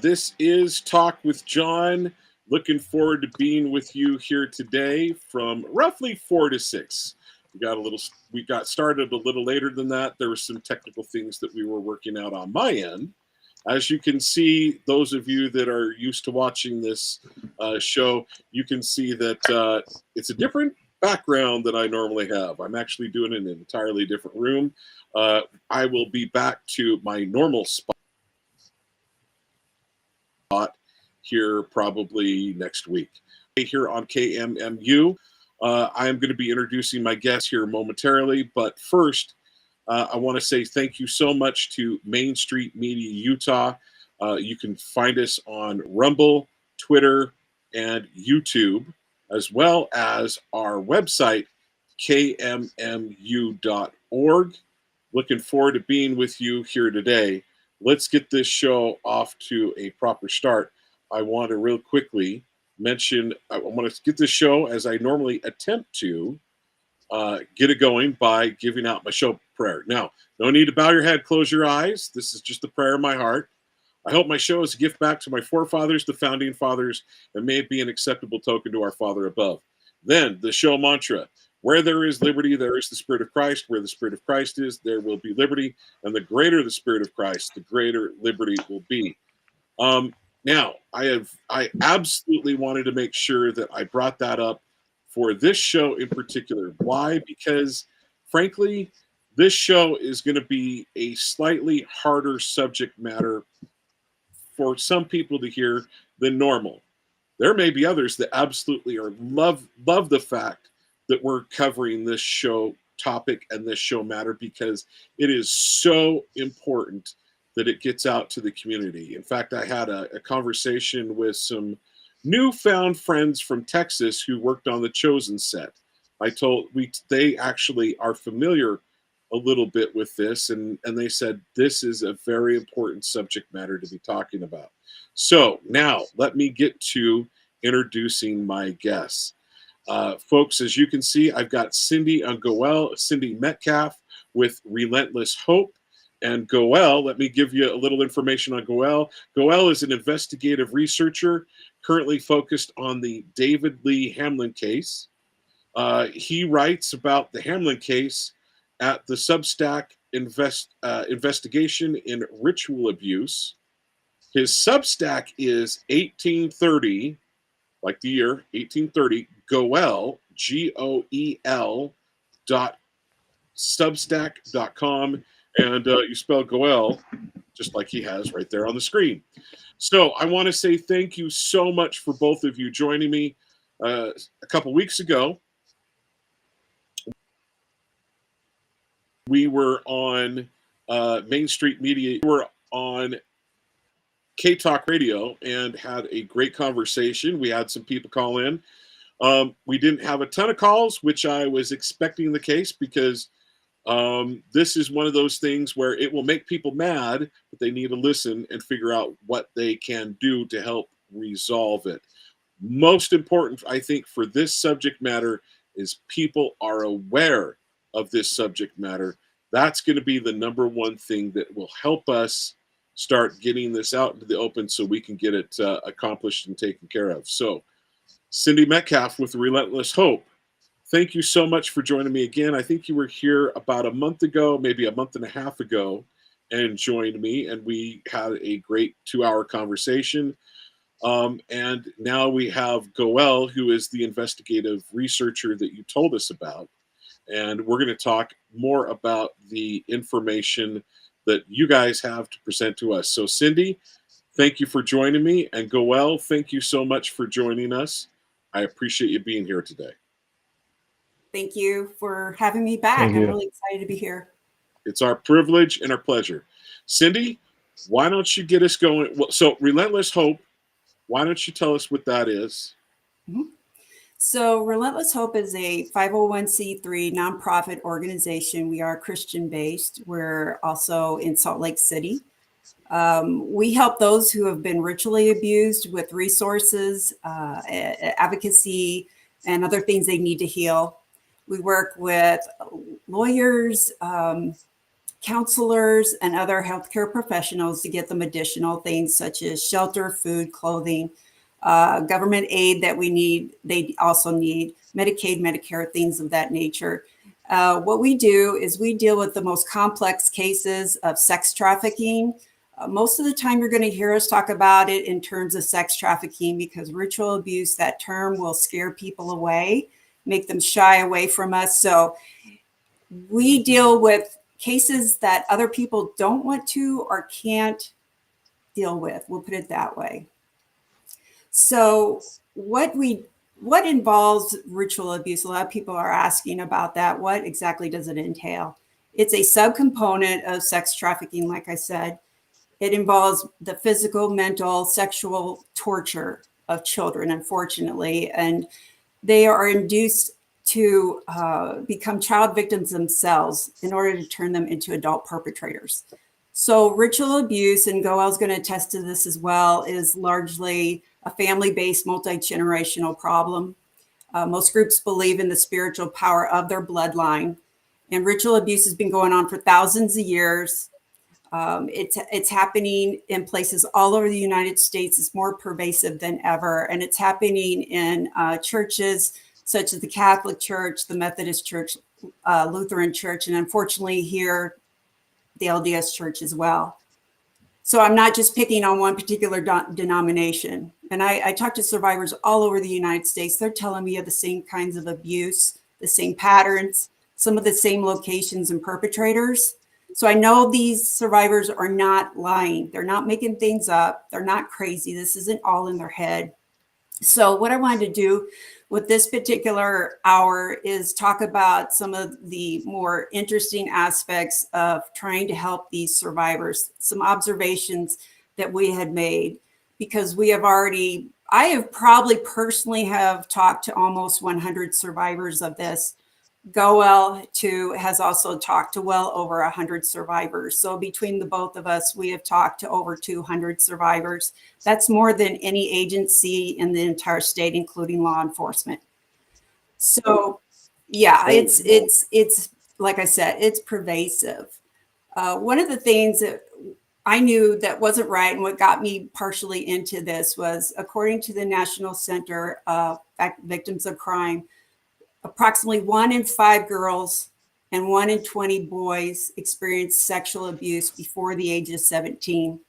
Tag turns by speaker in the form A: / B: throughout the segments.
A: This is Talk with John. Looking forward to being with you here today from roughly 4 to 6. We got started a little later than that. There were some technical things that we were working out on my end. As you can see, those of you that are used to watching this show, you can see that it's a different background than I normally have. I'm actually doing it in an entirely different room. I will be back to my normal spot here probably next week. Here on KMMU, I am going to be introducing my guests here momentarily, but first, I want to say thank you so much to Main Street Media Utah. You can find us on Rumble, Twitter, and YouTube, as well as our website, kmmu.org. Looking forward to being with you here today. Let's get this show off to a proper start. I want to real quickly mention, I want to get this show as I normally attempt to get it going by giving out my show prayer. Now, no need to bow your head, close your eyes. This is just the prayer of my heart. I hope my show is a gift back to my forefathers, the founding fathers, and may it be an acceptable token to our Father above. Then, the show mantra. Where there is liberty, there is the Spirit of Christ. Where the Spirit of Christ is, there will be liberty. And the greater the Spirit of Christ, the greater liberty will be. Now, I absolutely wanted to make sure that I brought that up for this show in particular. Why? Because, frankly, this show is going to be a slightly harder subject matter for some people to hear than normal. There may be others that absolutely love the fact that we're covering this show topic and this show matter because it is so important that it gets out to the community. In fact, I had a conversation with some newfound friends from Texas who worked on the Chosen set. They actually are familiar a little bit with this, and they said this is a very important subject matter to be talking about. So now let me get to introducing my guests. Folks, as you can see, I've got Cindy Metcalf with Relentless Hope. And Goel, let me give you a little information on Goel. Goel is an investigative researcher currently focused on the David Lee Hamlin case. He writes about the Hamlin case at the Substack Investigation in Ritual Abuse. His Substack is 1830, like the year 1830, Goel, Goel, substack.com. And you spell Goel just like he has right there on the screen. So I want to say thank you so much for both of you joining me. A couple weeks ago, we were on Main Street Media. We were on K-Talk Radio and had a great conversation. We had some people call in. We didn't have a ton of calls, which I was expecting the case because this is one of those things where it will make people mad, but they need to listen and figure out what they can do to help resolve it. Most important, I think, for this subject matter is people are aware of this subject matter. That's going to be the number one thing that will help us start getting this out into the open so we can get it accomplished and taken care of. So, Cindy Metcalf with Relentless Hope. Thank you so much for joining me again. I think you were here about a month ago, maybe a month and a half ago, and joined me, and we had a great 2-hour conversation. And now we have Goel, who is the investigative researcher that you told us about, and we're going to talk more about the information that you guys have to present to us. So, Cindy, thank you for joining me, and Goel, thank you so much for joining us. I appreciate you being here today.
B: Thank you for having me back. I'm really excited to be here.
A: It's our privilege and our pleasure. Cindy, why don't you get us going? Well, so Relentless Hope, why don't you tell us what that is?
B: Mm-hmm. So Relentless Hope is a 501c3 nonprofit organization. We are Christian-based. We're also in Salt Lake City. We help those who have been ritually abused with resources, advocacy, and other things they need to heal. We work with lawyers, counselors and other healthcare professionals to get them additional things such as shelter, food, clothing, government aid that we need. They also need Medicaid, Medicare, things of that nature. What we do is we deal with the most complex cases of sex trafficking. Most of the time, you're going to hear us talk about it in terms of sex trafficking because ritual abuse, that term will scare people away, make them shy away from us. So we deal with cases that other people don't want to or can't deal with. We'll put it that way. So what involves ritual abuse? A lot of people are asking about that. What exactly does it entail? It's a subcomponent of sex trafficking, like I said. It involves the physical, mental, sexual torture of children, unfortunately, and they are induced to become child victims themselves in order to turn them into adult perpetrators. So ritual abuse, and Goel's going to attest to this as well, is largely a family-based, multi-generational problem. Most groups believe in the spiritual power of their bloodline, and ritual abuse has been going on for thousands of years. It's happening in places all over the United States. It's more pervasive than ever, and it's happening in churches such as the Catholic Church, the Methodist Church, Lutheran Church, and unfortunately here, the LDS Church as well. So I'm not just picking on one particular denomination. And I talk to survivors all over the United States. They're telling me of the same kinds of abuse, the same patterns, some of the same locations and perpetrators. So I know these survivors are not lying. They're not making things up. They're not crazy. This isn't all in their head. So what I wanted to do with this particular hour is talk about some of the more interesting aspects of trying to help these survivors, some observations that we had made, because I have probably personally have talked to almost 100 survivors of this. Goel too has also talked to well over 100 survivors. So between the both of us, we have talked to over 200 survivors. That's more than any agency in the entire state, including law enforcement. So yeah, it's like I said, it's pervasive. One of the things that I knew that wasn't right and what got me partially into this was, according to the National Center of Victims of Crime, approximately 1 in 5 girls and 1 in 20 boys experience sexual abuse before the age of 17.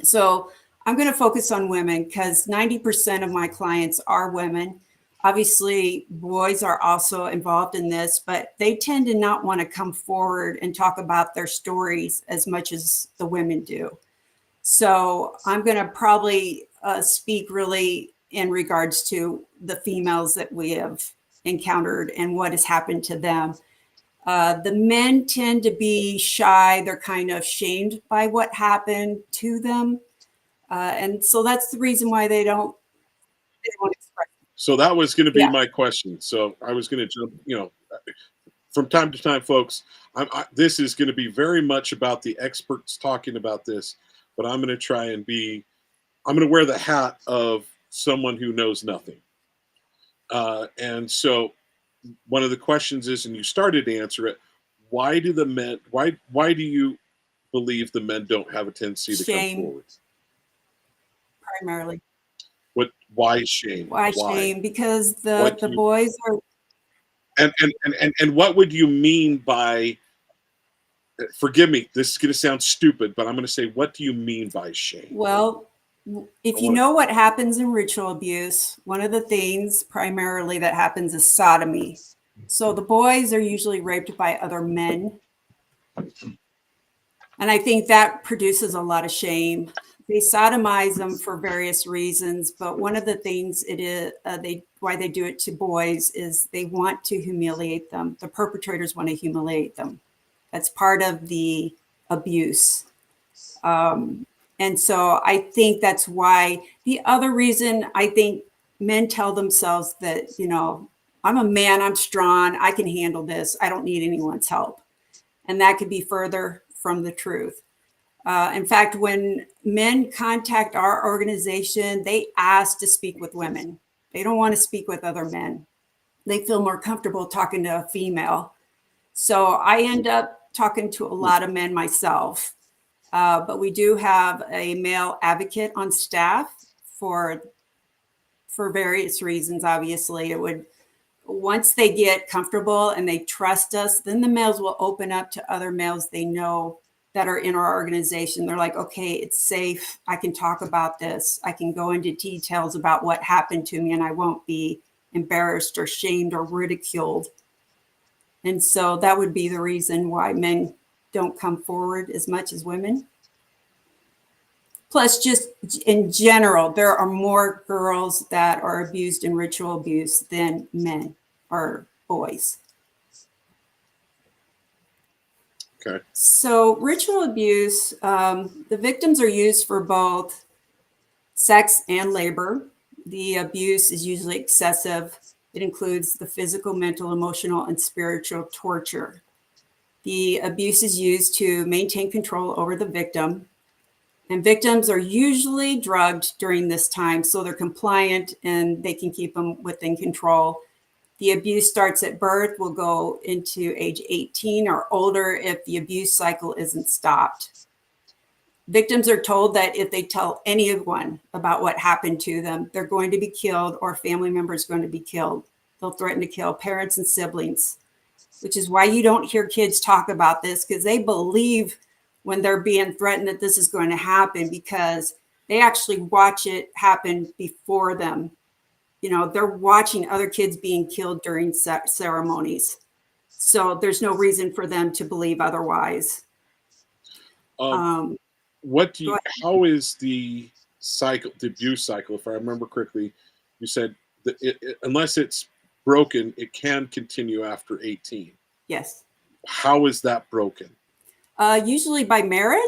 B: So I'm going to focus on women because 90% of my clients are women. Obviously, boys are also involved in this, but they tend to not want to come forward and talk about their stories as much as the women do. So I'm going to probably speak really in regards to the females that we have encountered and what has happened to them. The men tend to be shy. They're kind of shamed by what happened to them. And so that's the reason why they don't express.
A: So that was going to be
B: Yeah.
A: my question. So I was going to jump, from time to time, folks, this is going to be very much about the experts talking about this, but I'm going to try and I'm going to wear the hat of someone who knows nothing. And so one of the questions is, and you started to answer it, why do you believe the men don't have a tendency to come forward?
B: Primarily.
A: Why shame?
B: Why shame? Because the boys are.
A: And what would you mean by, forgive me, this is going to sound stupid, but I'm going to say, what do you mean by shame?
B: Well, if you know what happens in ritual abuse, one of the things primarily that happens is sodomy. So the boys are usually raped by other men. And I think that produces a lot of shame. They sodomize them for various reasons, but one of the things why they do it to boys is they want to humiliate them. The perpetrators want to humiliate them. That's part of the abuse. And so I think that's why. The other reason I think men tell themselves that, I'm a man, I'm strong, I can handle this, I don't need anyone's help. And that could be further from the truth. In fact, when men contact our organization, they ask to speak with women. They don't want to speak with other men. They feel more comfortable talking to a female. So I end up talking to a lot of men myself, but we do have a male advocate on staff for various reasons. Obviously, it would, once they get comfortable and they trust us, then the males will open up to other males they know that are in our organization. They're like, okay, it's safe. I can talk about this. I can go into details about what happened to me, and I won't be embarrassed or shamed or ridiculed. And so that would be the reason why men don't come forward as much as women. Plus, just in general, there are more girls that are abused in ritual abuse than men or boys.
A: Okay.
B: So ritual abuse, the victims are used for both sex and labor. The abuse is usually excessive. It includes the physical, mental, emotional, and spiritual torture. The abuse is used to maintain control over the victim. And victims are usually drugged during this time, so they're compliant and they can keep them within control. The abuse starts at birth, will go into age 18 or older if the abuse cycle isn't stopped. Victims are told that if they tell anyone about what happened to them, they're going to be killed or a family member is going to be killed. They'll threaten to kill parents and siblings, which is why you don't hear kids talk about this, because they believe when they're being threatened that this is going to happen, because they actually watch it happen before them. You know, they're watching other kids being killed during ceremonies. So there's no reason for them to believe otherwise.
A: What do you, how is the cycle, the abuse cycle, if I remember correctly, you said that unless it's broken, it can continue after 18.
B: Yes.
A: How is that broken?
B: Usually by marriage,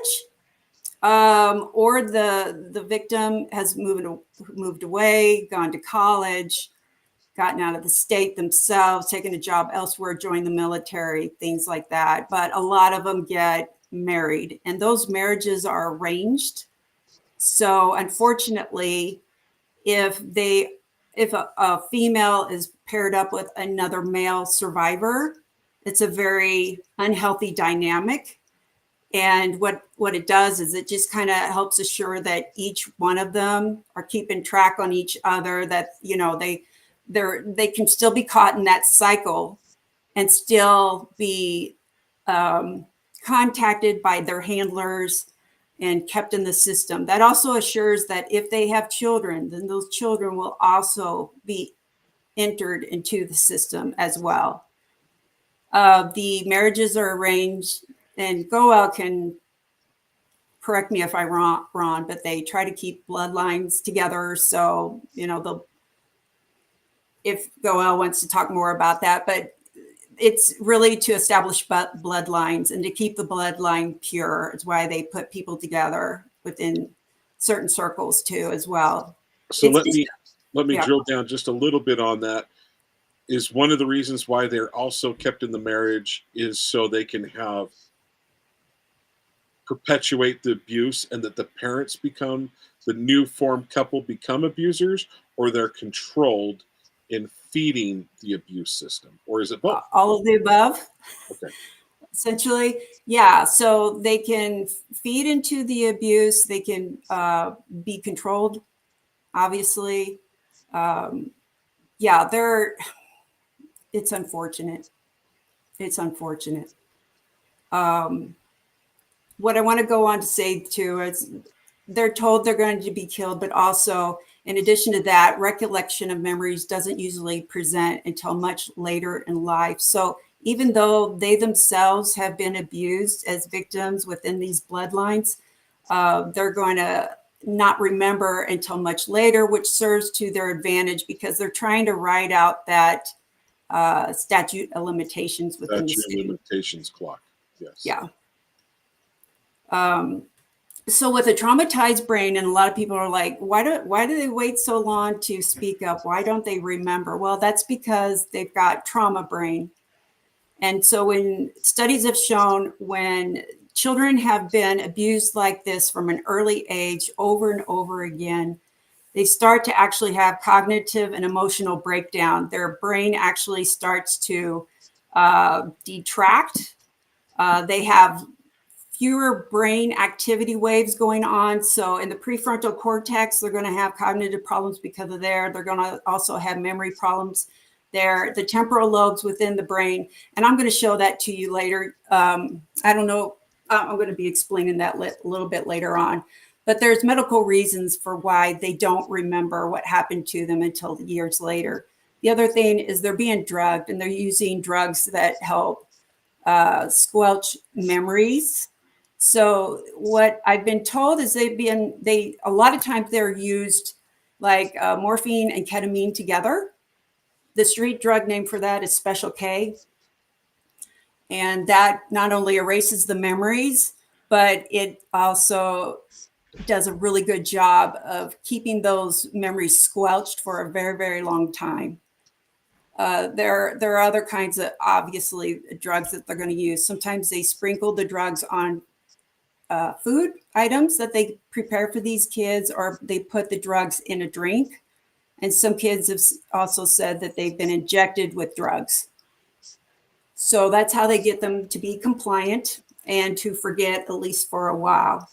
B: or the victim has moved away, gone to college, gotten out of the state themselves, taken a job elsewhere, joined the military, things like that. But a lot of them get married, and those marriages are arranged. So unfortunately, if a female is paired up with another male survivor, it's a very unhealthy dynamic. And what it does is it just kind of helps assure that each one of them are keeping track on each other, that, you know, they can still be caught in that cycle and still be contacted by their handlers and kept in the system. That also assures that if they have children, then those children will also be entered into the system as well. The marriages are arranged, and Goel can correct me if I'm wrong, but they try to keep bloodlines together. So, you know, if Goel wants to talk more about that, but it's really to establish bloodlines and to keep the bloodline pure. It's why they put people together within certain circles too, as well.
A: So let me drill down just a little bit on that. Is one of the reasons why they're also kept in the marriage is so they can have perpetuate the abuse, and that the parents become, the new formed couple become abusers, or they're controlled in feeding the abuse system, or is it both?
B: All of the above.
A: Okay.
B: Essentially, yeah. So they can feed into the abuse. They can be controlled, obviously. Yeah, it's unfortunate. It's unfortunate. What I want to go on to say too is they're told they're going to be killed, but also, in addition to that, recollection of memories doesn't usually present until much later in life. So even though they themselves have been abused as victims within these bloodlines, they're going to not remember until much later, which serves to their advantage because they're trying to ride out that statute of limitations within the state.
A: Statute of limitations clock. Yes.
B: Yeah. So with a traumatized brain, and a lot of people are like, why do they wait so long to speak up? Why don't they remember? Well, that's because they've got trauma brain. And so when studies have shown, when children have been abused like this from an early age over and over again, they start to actually have cognitive and emotional breakdown. Their brain actually starts to detract. They have fewer brain activity waves going on. So in the prefrontal cortex, they're going to have cognitive problems because of there. They're going to also have memory problems there. The temporal lobes within the brain, and I'm going to show that to you later. I don't know. I'm going to be explaining that a little bit later on. But there's medical reasons for why they don't remember what happened to them until years later. The other thing is they're being drugged, and they're using drugs that help squelch memories. So what I've been told is a lot of times they're used like morphine and ketamine together. The street drug name for that is Special K. And that not only erases the memories, but it also does a really good job of keeping those memories squelched for a very, very long time. There are other kinds of, obviously, drugs that they're going to use. Sometimes they sprinkle the drugs on food items that they prepare for these kids, or they put the drugs in a drink. And some kids have also said that they've been injected with drugs. So that's how they get them to be compliant and to forget, at least for a while.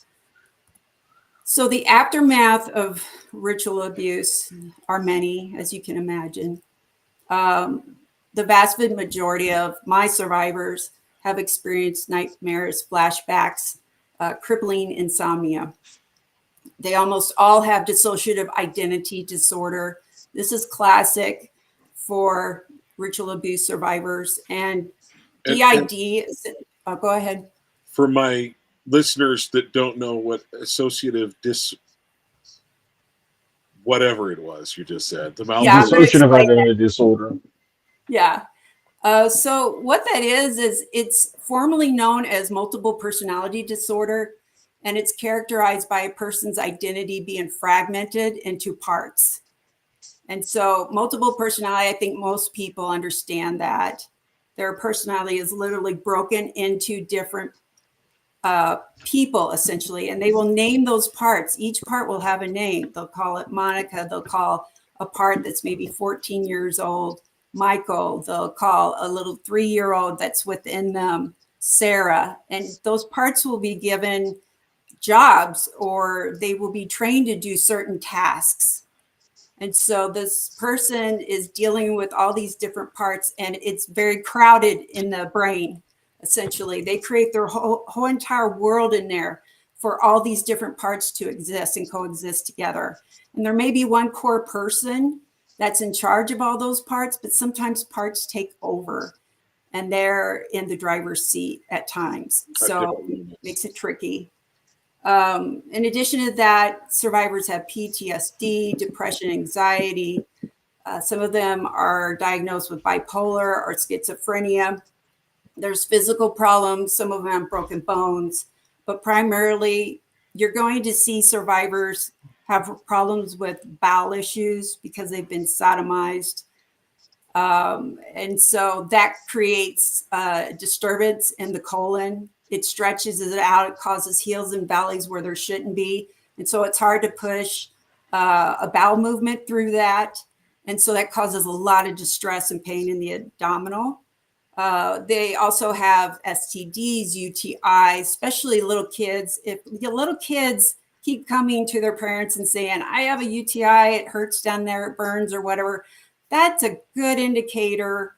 B: So the aftermath of ritual abuse are many, as you can imagine. The vast majority of my survivors have experienced nightmares, flashbacks, crippling insomnia. They almost all have dissociative identity disorder. This is classic for ritual abuse survivors. And DID, go ahead.
A: For my listeners that don't know what associative whatever it was you just said, the
C: dissociative identity disorder.
B: Yeah. So what that is it's formally known as multiple personality disorder, and it's characterized by a person's identity being fragmented into parts. And so multiple personality, I think most people understand that their personality is literally broken into different people, essentially, and they will name those parts. Each part will have a name. They'll call it Monica. They'll call a part that's maybe 14 years old Michael. They'll call a little 3-year-old that's within them Sarah. And those parts will be given jobs, or they will be trained to do certain tasks. And so this person is dealing with all these different parts, and it's very crowded in the brain. Essentially, they create their whole entire world in there for all these different parts to exist and coexist together. And there may be one core person that's in charge of all those parts, but sometimes parts take over and they're in the driver's seat at times. So it makes it tricky. In addition to that, survivors have PTSD, depression, anxiety. Some of them are diagnosed with bipolar or schizophrenia. There's physical problems. Some of them have broken bones, but primarily you're going to see survivors have problems with bowel issues because they've been sodomized. And so that creates disturbance in the colon. It stretches it out. It causes hills and valleys where there shouldn't be. And so it's hard to push a bowel movement through that. And so that causes a lot of distress and pain in the abdominal. They also have STDs, UTIs, especially little kids. If the little kids keep coming to their parents and saying, I have a UTI, it hurts down there, it burns or whatever, that's a good indicator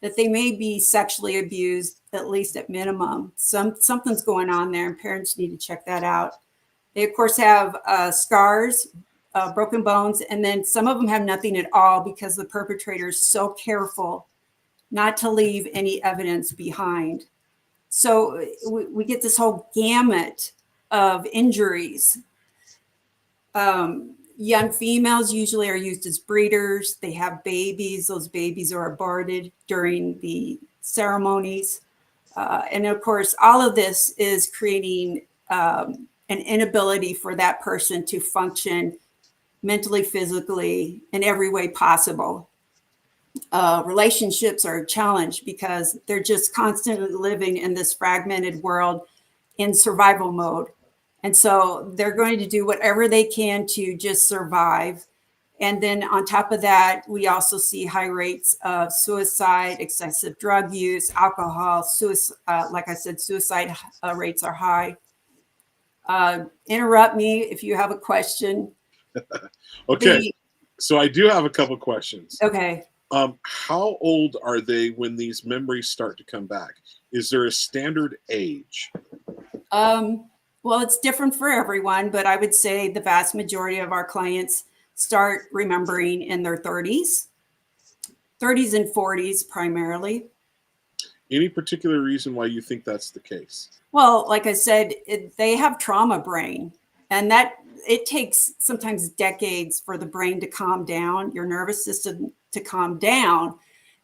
B: that they may be sexually abused, at least at minimum. Something's going on there, and parents need to check that out. They, of course, have scars, broken bones, and then some of them have nothing at all because the perpetrator is so careful not to leave any evidence behind. So we get this whole gamut of injuries. Young females usually are used as breeders. They have babies. Those babies are aborted during the ceremonies. And of course, all of this is creating an inability for that person to function mentally, physically, in every way possible. Relationships are a challenge because they're just constantly living in this fragmented world in survival mode. And so they're going to do whatever they can to just survive. And then on top of that, we also see high rates of suicide, excessive drug use, alcohol, suicide. Like I said, suicide rates are high. Interrupt me if you have a question.
A: Okay. So I do have a couple questions.
B: Okay.
A: How old are they when these memories start to come back? Is there a standard age?
B: Well, it's different for everyone, but I would say the vast majority of our clients start remembering in their 30s and 40s primarily.
A: Any particular reason why you think that's the case?
B: Well, like I said, they have trauma brain, and that it takes sometimes decades for the brain to calm down, your nervous system to calm down.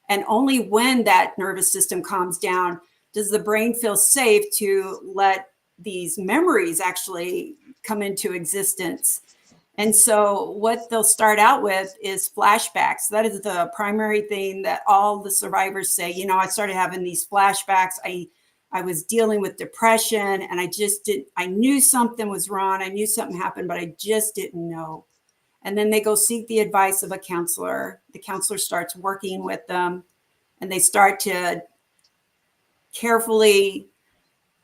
B: And only when that nervous system calms down does the brain feel safe to let these memories actually come into existence. And so what they'll start out with is flashbacks. That is the primary thing that all the survivors say. You know, I started having these flashbacks. I was dealing with depression, and I knew something was wrong. I knew something happened, but I just didn't know. And then they go seek the advice of a counselor. The counselor starts working with them, and they start to carefully,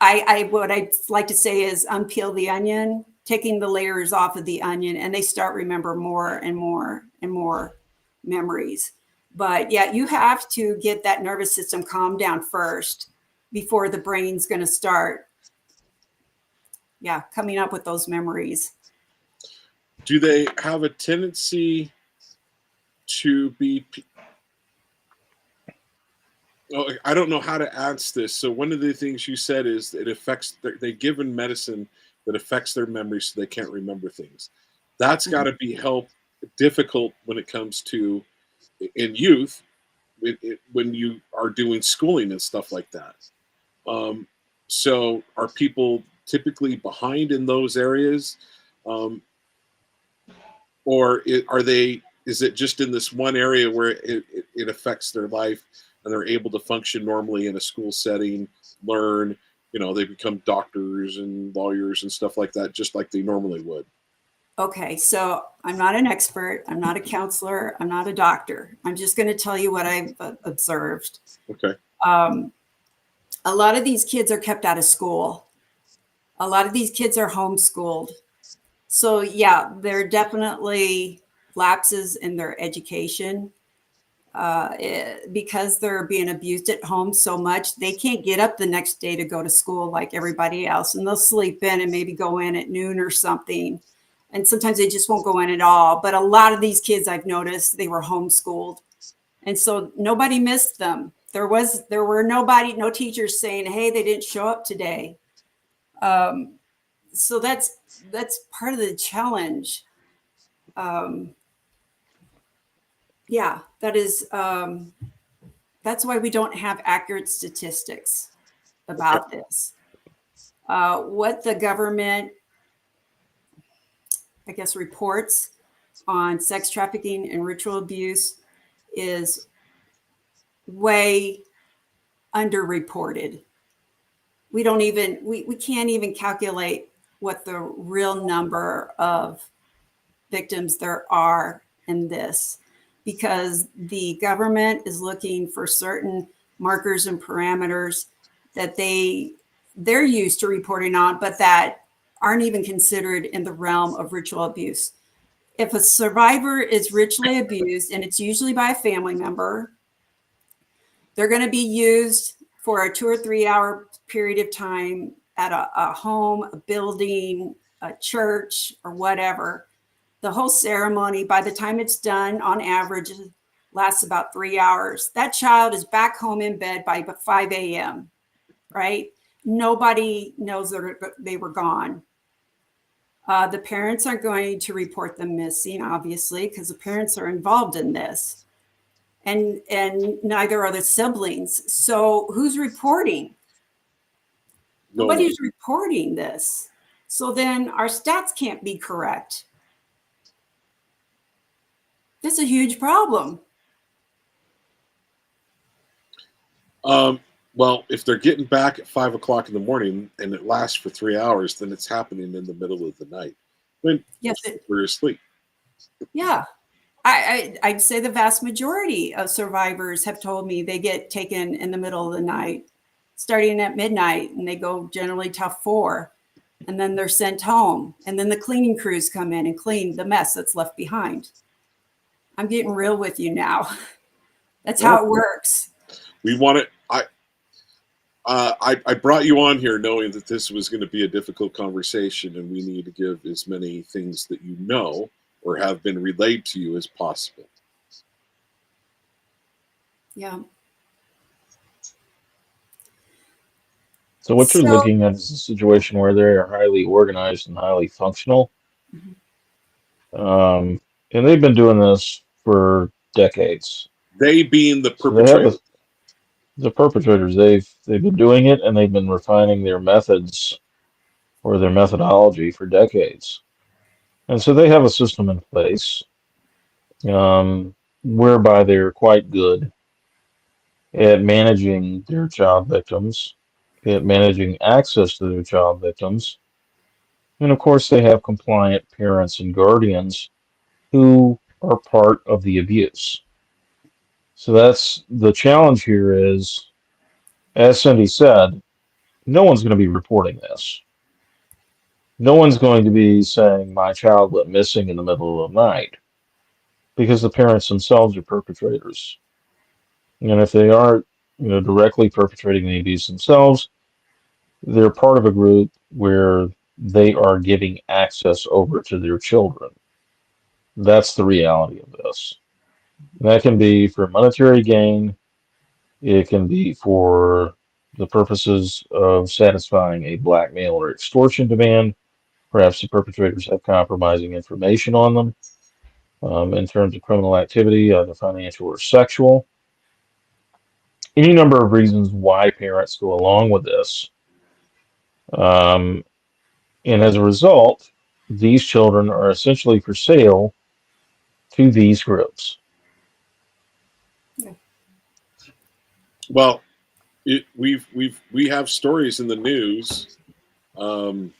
B: what I like to say is unpeel the onion, taking the layers off of the onion, and they start remember more and more and more memories. But yeah, you have to get that nervous system calmed down first before the brain's going to start, coming up with those memories.
A: Do they have a tendency to be? Oh, I don't know how to ask this. So one of the things you said is it affects. They given medicine that affects their memory, so they can't remember things. That's got to be difficult when it comes to in youth, when you are doing schooling and stuff like that. So are people typically behind in those areas, or are they? Is it just in this one area where it affects their life and they're able to function normally in a school setting, learn? You know, they become doctors and lawyers and stuff like that, just like they normally would.
B: Okay, so I'm not an expert. I'm not a counselor. I'm not a doctor. I'm just going to tell you what I've observed.
A: Okay.
B: A lot of these kids are kept out of school. A lot of these kids are homeschooled. So yeah, there are definitely lapses in their education because they're being abused at home so much. They can't get up the next day to go to school like everybody else, and they'll sleep in and maybe go in at noon or something. And sometimes they just won't go in at all. But a lot of these kids, I've noticed, they were homeschooled. And so nobody missed them. There were no teachers saying, hey, they didn't show up today. So that's part of the challenge. That is, that's why we don't have accurate statistics about this. What the government, I guess, reports on sex trafficking and ritual abuse is way underreported. We can't even calculate what the real number of victims there are in this, because the government is looking for certain markers and parameters that they're used to reporting on, but that aren't even considered in the realm of ritual abuse. If a survivor is ritually abused, and it's usually by a family member, they're going to be used for a 2 or 3 hour period of time at a home, a building, a church, or whatever. The whole ceremony, by the time it's done, on average, lasts about 3 hours. That child is back home in bed by 5 a.m., right? Nobody knows they were gone. The parents are going to report them missing, obviously, because the parents are involved in this. And neither are the siblings. So who's reporting? Nobody's reporting this. So then our stats can't be correct. That's a huge problem.
A: Well, if they're getting back at 5 o'clock in the morning and it lasts for 3 hours, then it's happening in the middle of the night when we're asleep.
B: Yeah. I'd say the vast majority of survivors have told me they get taken in the middle of the night, starting at midnight, and they go generally till 4, and then they're sent home, and then the cleaning crews come in and clean the mess that's left behind. I'm getting real with you now. That's how it works.
A: We want it. I brought you on here knowing that this was going to be a difficult conversation, and we need to give as many things that you know or have been relayed to you as possible.
B: Yeah.
C: So what you're looking at is a situation where they are highly organized and highly functional. And they've been doing this for decades.
A: They being the
C: So they
A: perpetrator.
C: have the perpetrators. They've been doing it, and they've been refining their methods or their methodology for decades. And so they have a system in place whereby they're quite good at managing their child victims, at managing access to their child victims. And of course, they have compliant parents and guardians who are part of the abuse. So that's the challenge here is, as Cindy said, no one's going to be reporting this. No one's going to be saying my child went missing in the middle of the night because the parents themselves are perpetrators. And if they aren't, directly perpetrating the abuse themselves, they're part of a group where they are giving access over to their children. That's the reality of this. And that can be for monetary gain. It can be for the purposes of satisfying a blackmail or extortion demand. Perhaps the perpetrators have compromising information on them in terms of criminal activity, either financial or sexual. Any number of reasons why parents go along with this. And as a result, these children are essentially for sale to these groups.
B: Yeah.
A: Well, we have stories in the news. There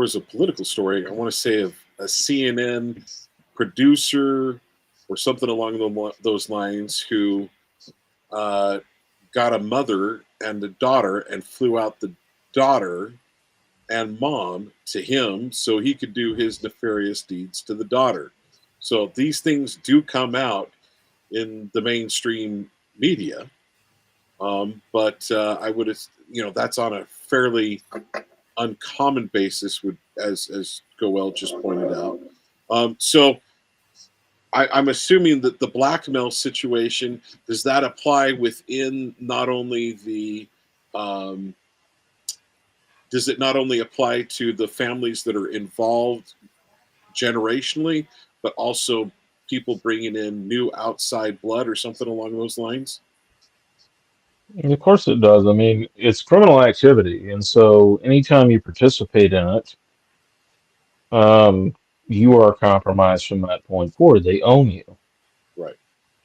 A: was a political story, I want to say, of a CNN producer or something along those lines who got a mother and a daughter and flew out the daughter and mom to him so he could do his nefarious deeds to the daughter. So these things do come out in the mainstream media. But I would, that's on a fairly uncommon basis, as Goel just pointed out. So I'm assuming that the blackmail situation, does that apply within not only the, does it not only apply to the families that are involved generationally, but also people bringing in new outside blood or something along those lines?
C: And of course it does. I mean, it's criminal activity. And so anytime you participate in it, you are compromised from that point forward. They own you,
A: Right.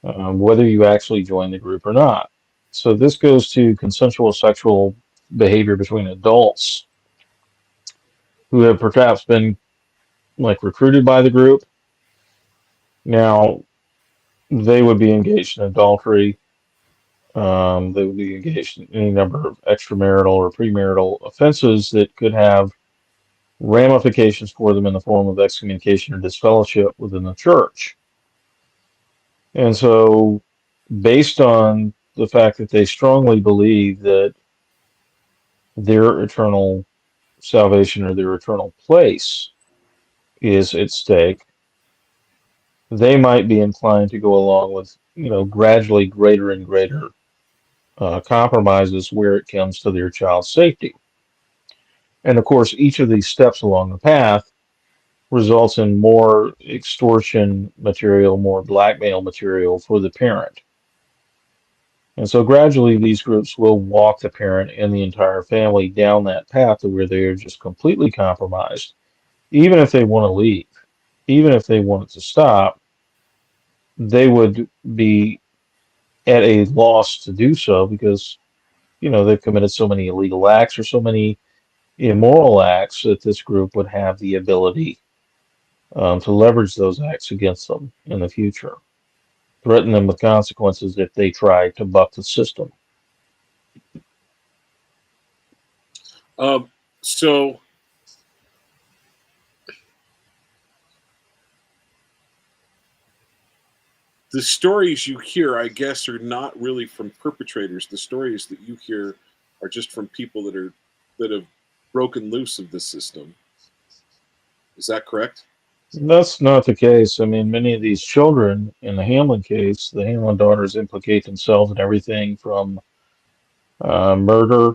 C: whether you actually join the group or not. So this goes to consensual sexual behavior between adults who have perhaps been like recruited by the group. Now, they would be engaged in adultery. They would be engaged in any number of extramarital or premarital offenses that could have ramifications for them in the form of excommunication or disfellowship within the church. And so, based on the fact that they strongly believe that their eternal salvation or their eternal place is at stake, they might be inclined to go along with, gradually greater and greater compromises where it comes to their child's safety. And of course, each of these steps along the path results in more extortion material, more blackmail material for the parent. And so gradually these groups will walk the parent and the entire family down that path to where they are just completely compromised. Even if they want to leave, even if they want it to stop, they would be at a loss to do so because, they've committed so many illegal acts or so many immoral acts that this group would have the ability to leverage those acts against them in the future, threaten them with consequences if they try to buck the system.
A: So the stories you hear, I guess, are not really from perpetrators. The stories that you hear are just from people that have broken loose of the system. Is that correct?
C: That's not the case. I mean, many of these children in the Hamlin case, the Hamlin daughters implicate themselves in everything from murder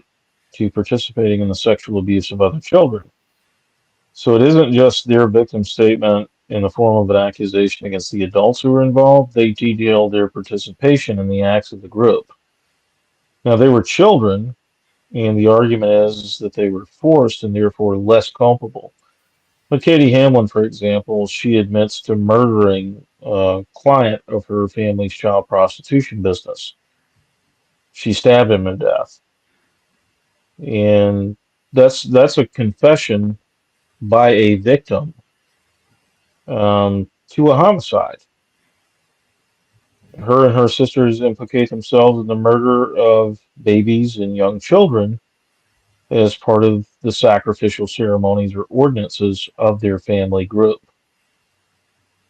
C: to participating in the sexual abuse of other children. So it isn't just their victim statement in the form of an accusation against the adults who were involved. They detail their participation in the acts of the group. Now, they were children, and the argument is that they were forced and therefore less culpable. But Katie Hamlin, for example, she admits to murdering a client of her family's child prostitution business. She stabbed him to death, and that's a confession by a victim to a homicide. Her and her sisters implicate themselves in the murder of babies and young children as part of the sacrificial ceremonies or ordinances of their family group.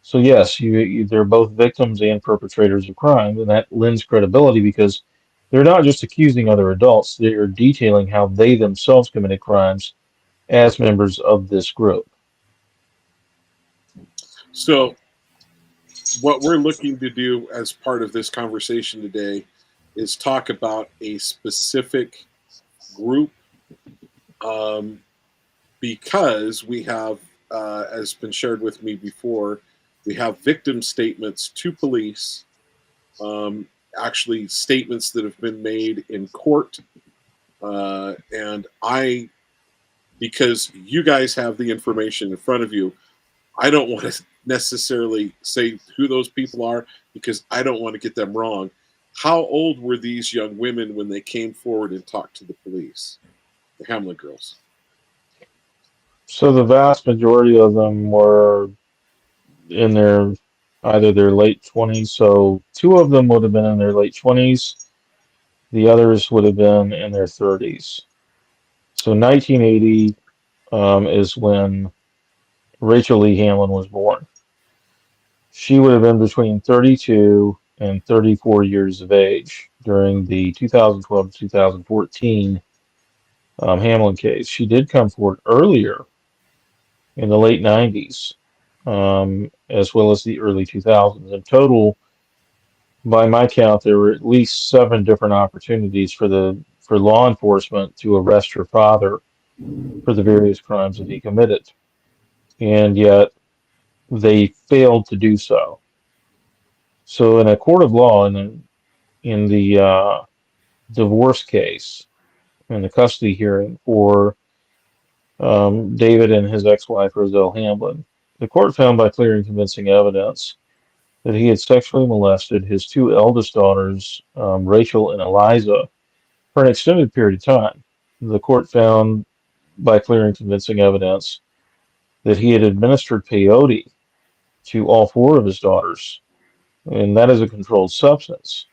C: So yes, they're both victims and perpetrators of crime, and that lends credibility because they're not just accusing other adults; they are detailing how they themselves committed crimes as members of this group.
A: So what we're looking to do as part of this conversation today is talk about a specific group, um, because we have, as been shared with me before, we have victim statements to police, um, actually statements that have been made in court, and because you guys have the information in front of you, I don't want to necessarily say who those people are because I don't want to get them wrong. How old were these young women when they came forward and talked to the police? The Hamlet girls.
C: So the vast majority of them were in their either their late 20s. So two of them would have been in their late 20s. The others would have been in their 30s. So 1980 is when Rachel Lee Hamlin was born. She would have been between 32 and 34 years of age during the 2012 to 2014 Hamlin case. She did come forward earlier in the late 90s, as well as the early 2000s. In total, by my count, there were at least seven different opportunities for law enforcement to arrest her father for the various crimes that he committed, and yet they failed to do so. So, in a court of law, in the divorce case, in the custody hearing for David and his ex-wife Roselle Hamlin, the court found by clear and convincing evidence that he had sexually molested his two eldest daughters, Rachel and Eliza, for an extended period of time. The court found by clear and convincing evidence that he had administered peyote to all four of his daughters, and that is a controlled substance.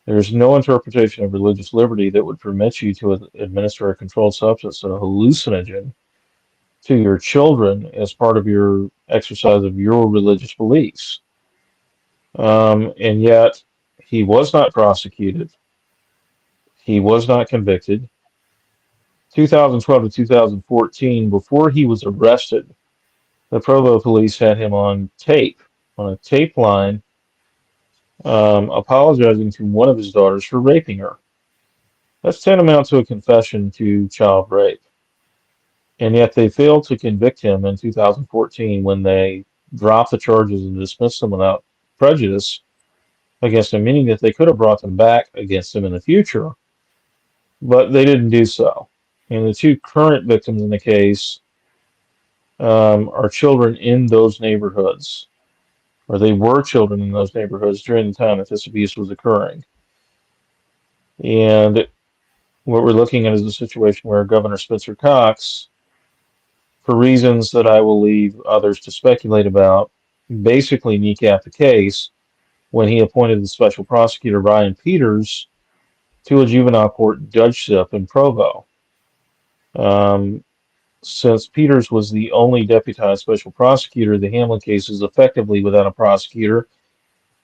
C: There is no interpretation of religious liberty that would permit you to administer a controlled substance, a hallucinogen, to your children as part of your exercise of your religious beliefs. And yet, he was not prosecuted. He was not convicted. 2012 to 2014, before he was arrested, the Provo police had him on a tape line, apologizing to one of his daughters for raping her. That's tantamount to a confession to child rape. And yet they failed to convict him in 2014 when they dropped the charges and dismissed them without prejudice against him, meaning that they could have brought them back against him in the future, but they didn't do so. And the two current victims in the case are children in those neighborhoods, or they were children in those neighborhoods during the time that this abuse was occurring. And what we're looking at is a situation where Governor Spencer Cox for reasons that I will leave others to speculate about, basically kneecapped the case when he appointed the special prosecutor Ryan Peters to a juvenile court judgeship in Provo. Um, since Peters was the only deputized special prosecutor, the Hamlin case is effectively without a prosecutor,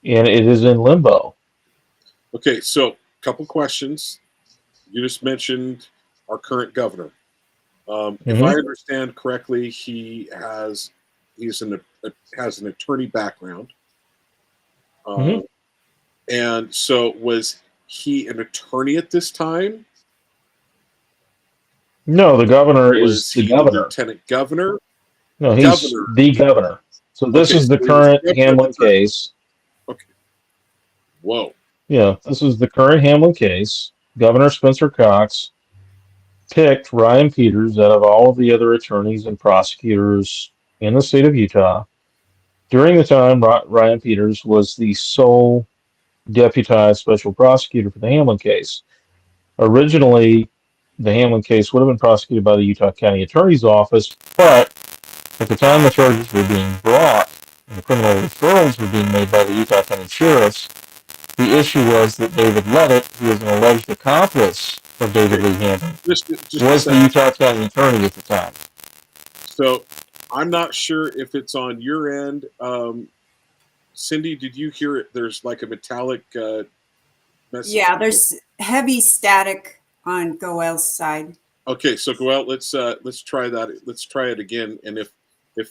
C: and it is in limbo.
A: Okay, so couple questions. You just mentioned our current governor. If I understand correctly, has an attorney background, and so was he an attorney at this time?
C: No, the governor
A: Was
C: is the
A: he the
C: governor.
A: lieutenant governor?
C: No, he's
A: Governor.
C: the governor. So this
A: Okay,
C: is the
A: so he was
C: current
A: governor at
C: Hamlin
A: the time.
C: case.
A: Okay. Whoa.
C: Yeah, this is the current Hamlin case. Governor Spencer Cox picked Ryan Peters out of all of the other attorneys and prosecutors in the state of Utah. During the time, Ryan Peters was the sole deputized special prosecutor for the Hamlin case. Originally, the Hamlin case would have been prosecuted by the Utah County Attorney's Office, but at the time the charges were being brought and the criminal referrals were being made by the Utah County Sheriffs, the issue was that David Levitt, who was an alleged accomplice of David Lee Hamlin,
A: Just
C: was the Utah County Attorney at the time.
A: So I'm not sure if it's on your end. Cindy, did you hear it? There's like a metallic message.
B: Yeah, there's heavy static on Goel's side.
A: Okay, so Goel, let's try that. Let's try it again. And if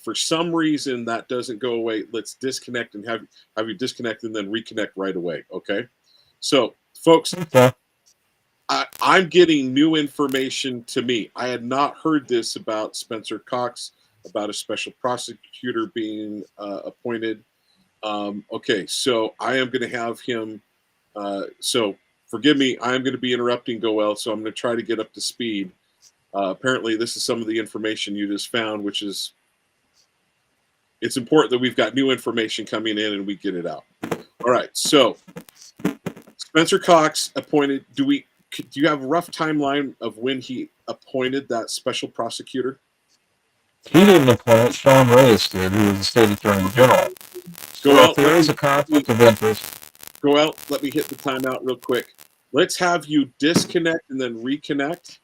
A: for some reason that doesn't go away, let's disconnect and have you disconnect and then reconnect right away. Okay. So folks, I'm getting new information to me. I had not heard this about Spencer Cox, about a special prosecutor being appointed. Okay, so I am going to have him. So forgive me, I am going to be interrupting Goel, so I'm going to try to get up to speed. Apparently, this is some of the information you just found, which is it's important that we've got new information coming in and we get it out. All right, so Spencer Cox appointed. Do you have a rough timeline of when he appointed that special prosecutor?
C: He didn't appoint it. Sean Reyes did, who was the state attorney general. So if there is a conflict of interest.
A: Goel, let me hit the timeout real quick. Let's have you disconnect and then reconnect.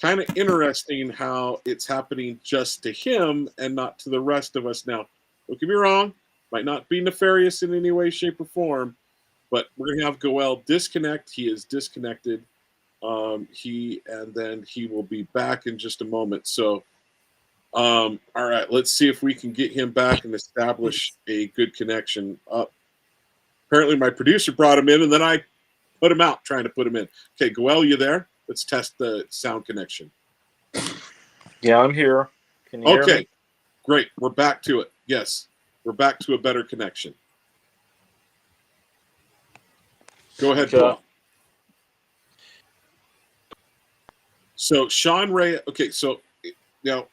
A: Kind of interesting how it's happening just to him and not to the rest of us. Now, don't get me wrong, might not be nefarious in any way, shape, or form, but we're going to have Goel disconnect. He is disconnected. And then he will be back in just a moment. So, all right, let's see if we can get him back and establish a good connection. Apparently, my producer brought him in, and then I put him out trying to put him in. Okay, Goel, you there? Let's test the sound connection.
C: Yeah, I'm here. Can you hear me?
A: Okay, great. We're back to it. Yes, we're back to a better connection. Go ahead, Goel. So Sean Ray. Okay, so now,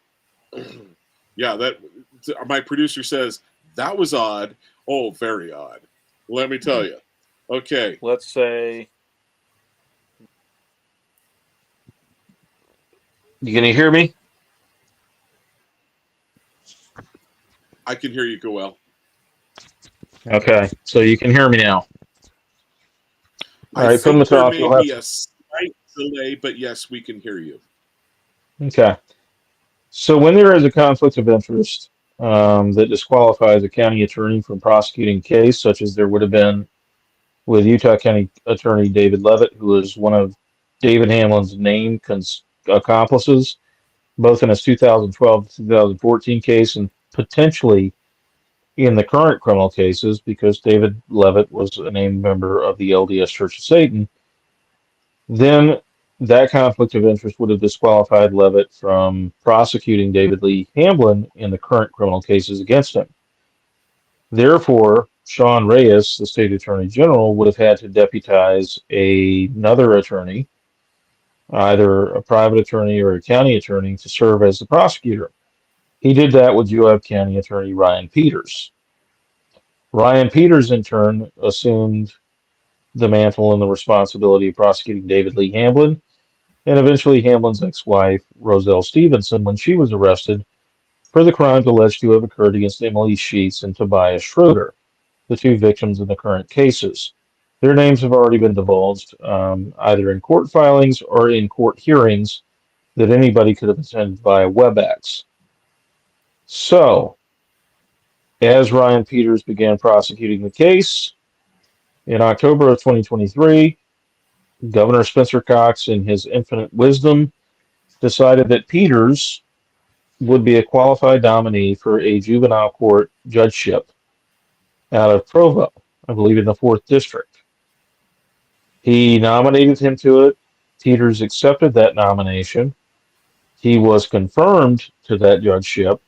A: yeah, that my producer says that was odd. Oh, very odd. Let me tell you. Okay.
C: Let's say. You gonna hear me?
A: I can hear you, Goel.
C: Okay, so you can hear me now. All right, from the
A: there
C: top,
A: may
C: you'll
A: be
C: have
A: a slight delay, but yes, we can hear you.
C: Okay. So when there is a conflict of interest that disqualifies a county attorney from prosecuting a case, such as there would have been with Utah County Attorney David Levitt, who was one of David Hamlin's named accomplices, both in his 2012 to 2014 case and potentially in the current criminal cases, because David Levitt was a named member of the LDS Church of Satan, then that conflict of interest would have disqualified Levitt from prosecuting David Lee Hamlin in the current criminal cases against him. Therefore, Sean Reyes, the state attorney general, would have had to deputize another attorney, either a private attorney or a county attorney, to serve as the prosecutor. He did that with Joab County Attorney Ryan Peters. Ryan Peters, in turn, assumed the mantle and the responsibility of prosecuting David Lee Hamlin and eventually Hamlin's ex-wife, Roselle Stevenson, when she was arrested for the crimes alleged to have occurred against Emily Sheets and Tobias Schroeder, the two victims in the current cases. Their names have already been divulged, either in court filings or in court hearings that anybody could have attended via WebEx. So, as Ryan Peters began prosecuting the case, in October of 2023, Governor Spencer Cox, in his infinite wisdom, decided that Peters would be a qualified nominee for a juvenile court judgeship out of Provo, I believe in the 4th District. He nominated him to it. Peters accepted that nomination. He was confirmed to that judgeship,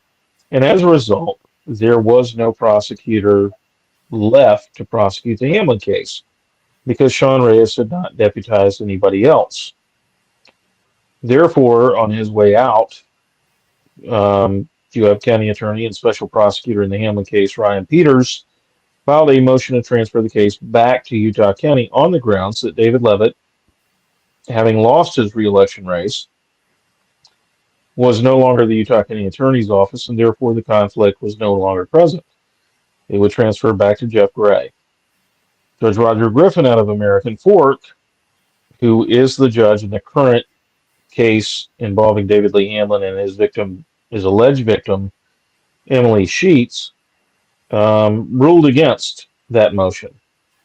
C: and as a result, there was no prosecutor left to prosecute the Hamlin case because Sean Reyes had not deputized anybody else. Therefore, on his way out, Geauga County Attorney and Special Prosecutor in the Hamlin case, Ryan Peters, filed a motion to transfer the case back to Utah County on the grounds that David Leavitt, having lost his re-election race, was no longer the Utah County Attorney's office, and therefore the conflict was no longer present. It would transfer back to Jeff Gray. Judge Roger Griffin out of American Fork, who is the judge in the current case involving David Lee Hamlin and his alleged victim, Emily Sheets, ruled against that motion.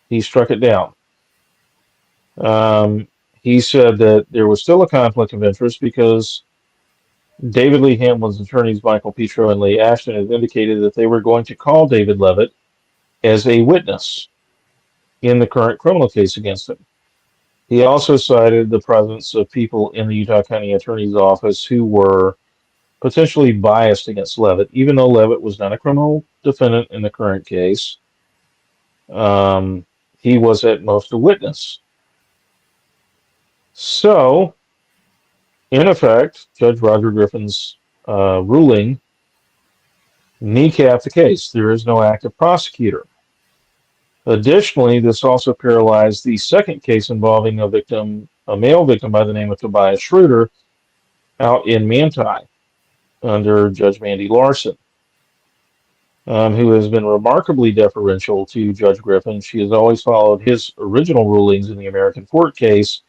C: He struck it down. He said that there was still a conflict of interest because David Lee Hamlin's attorneys, Michael Petro and Lee Ashton, had indicated that they were going to call David Leavitt as a witness in the current criminal case against him. He also cited the presence of people in the Utah County Attorney's Office who were potentially biased against Leavitt, even though Leavitt was not a criminal defendant in the current case. He was at most a witness. So, in effect, Judge Roger Griffin's ruling kneecapped the case. There is no active prosecutor. Additionally, this also paralyzed the second case involving a male victim by the name of Tobias Schroeder out in Manti under Judge Mandy Larson, who has been remarkably deferential to Judge Griffin. She has always followed his original rulings in the American Fork case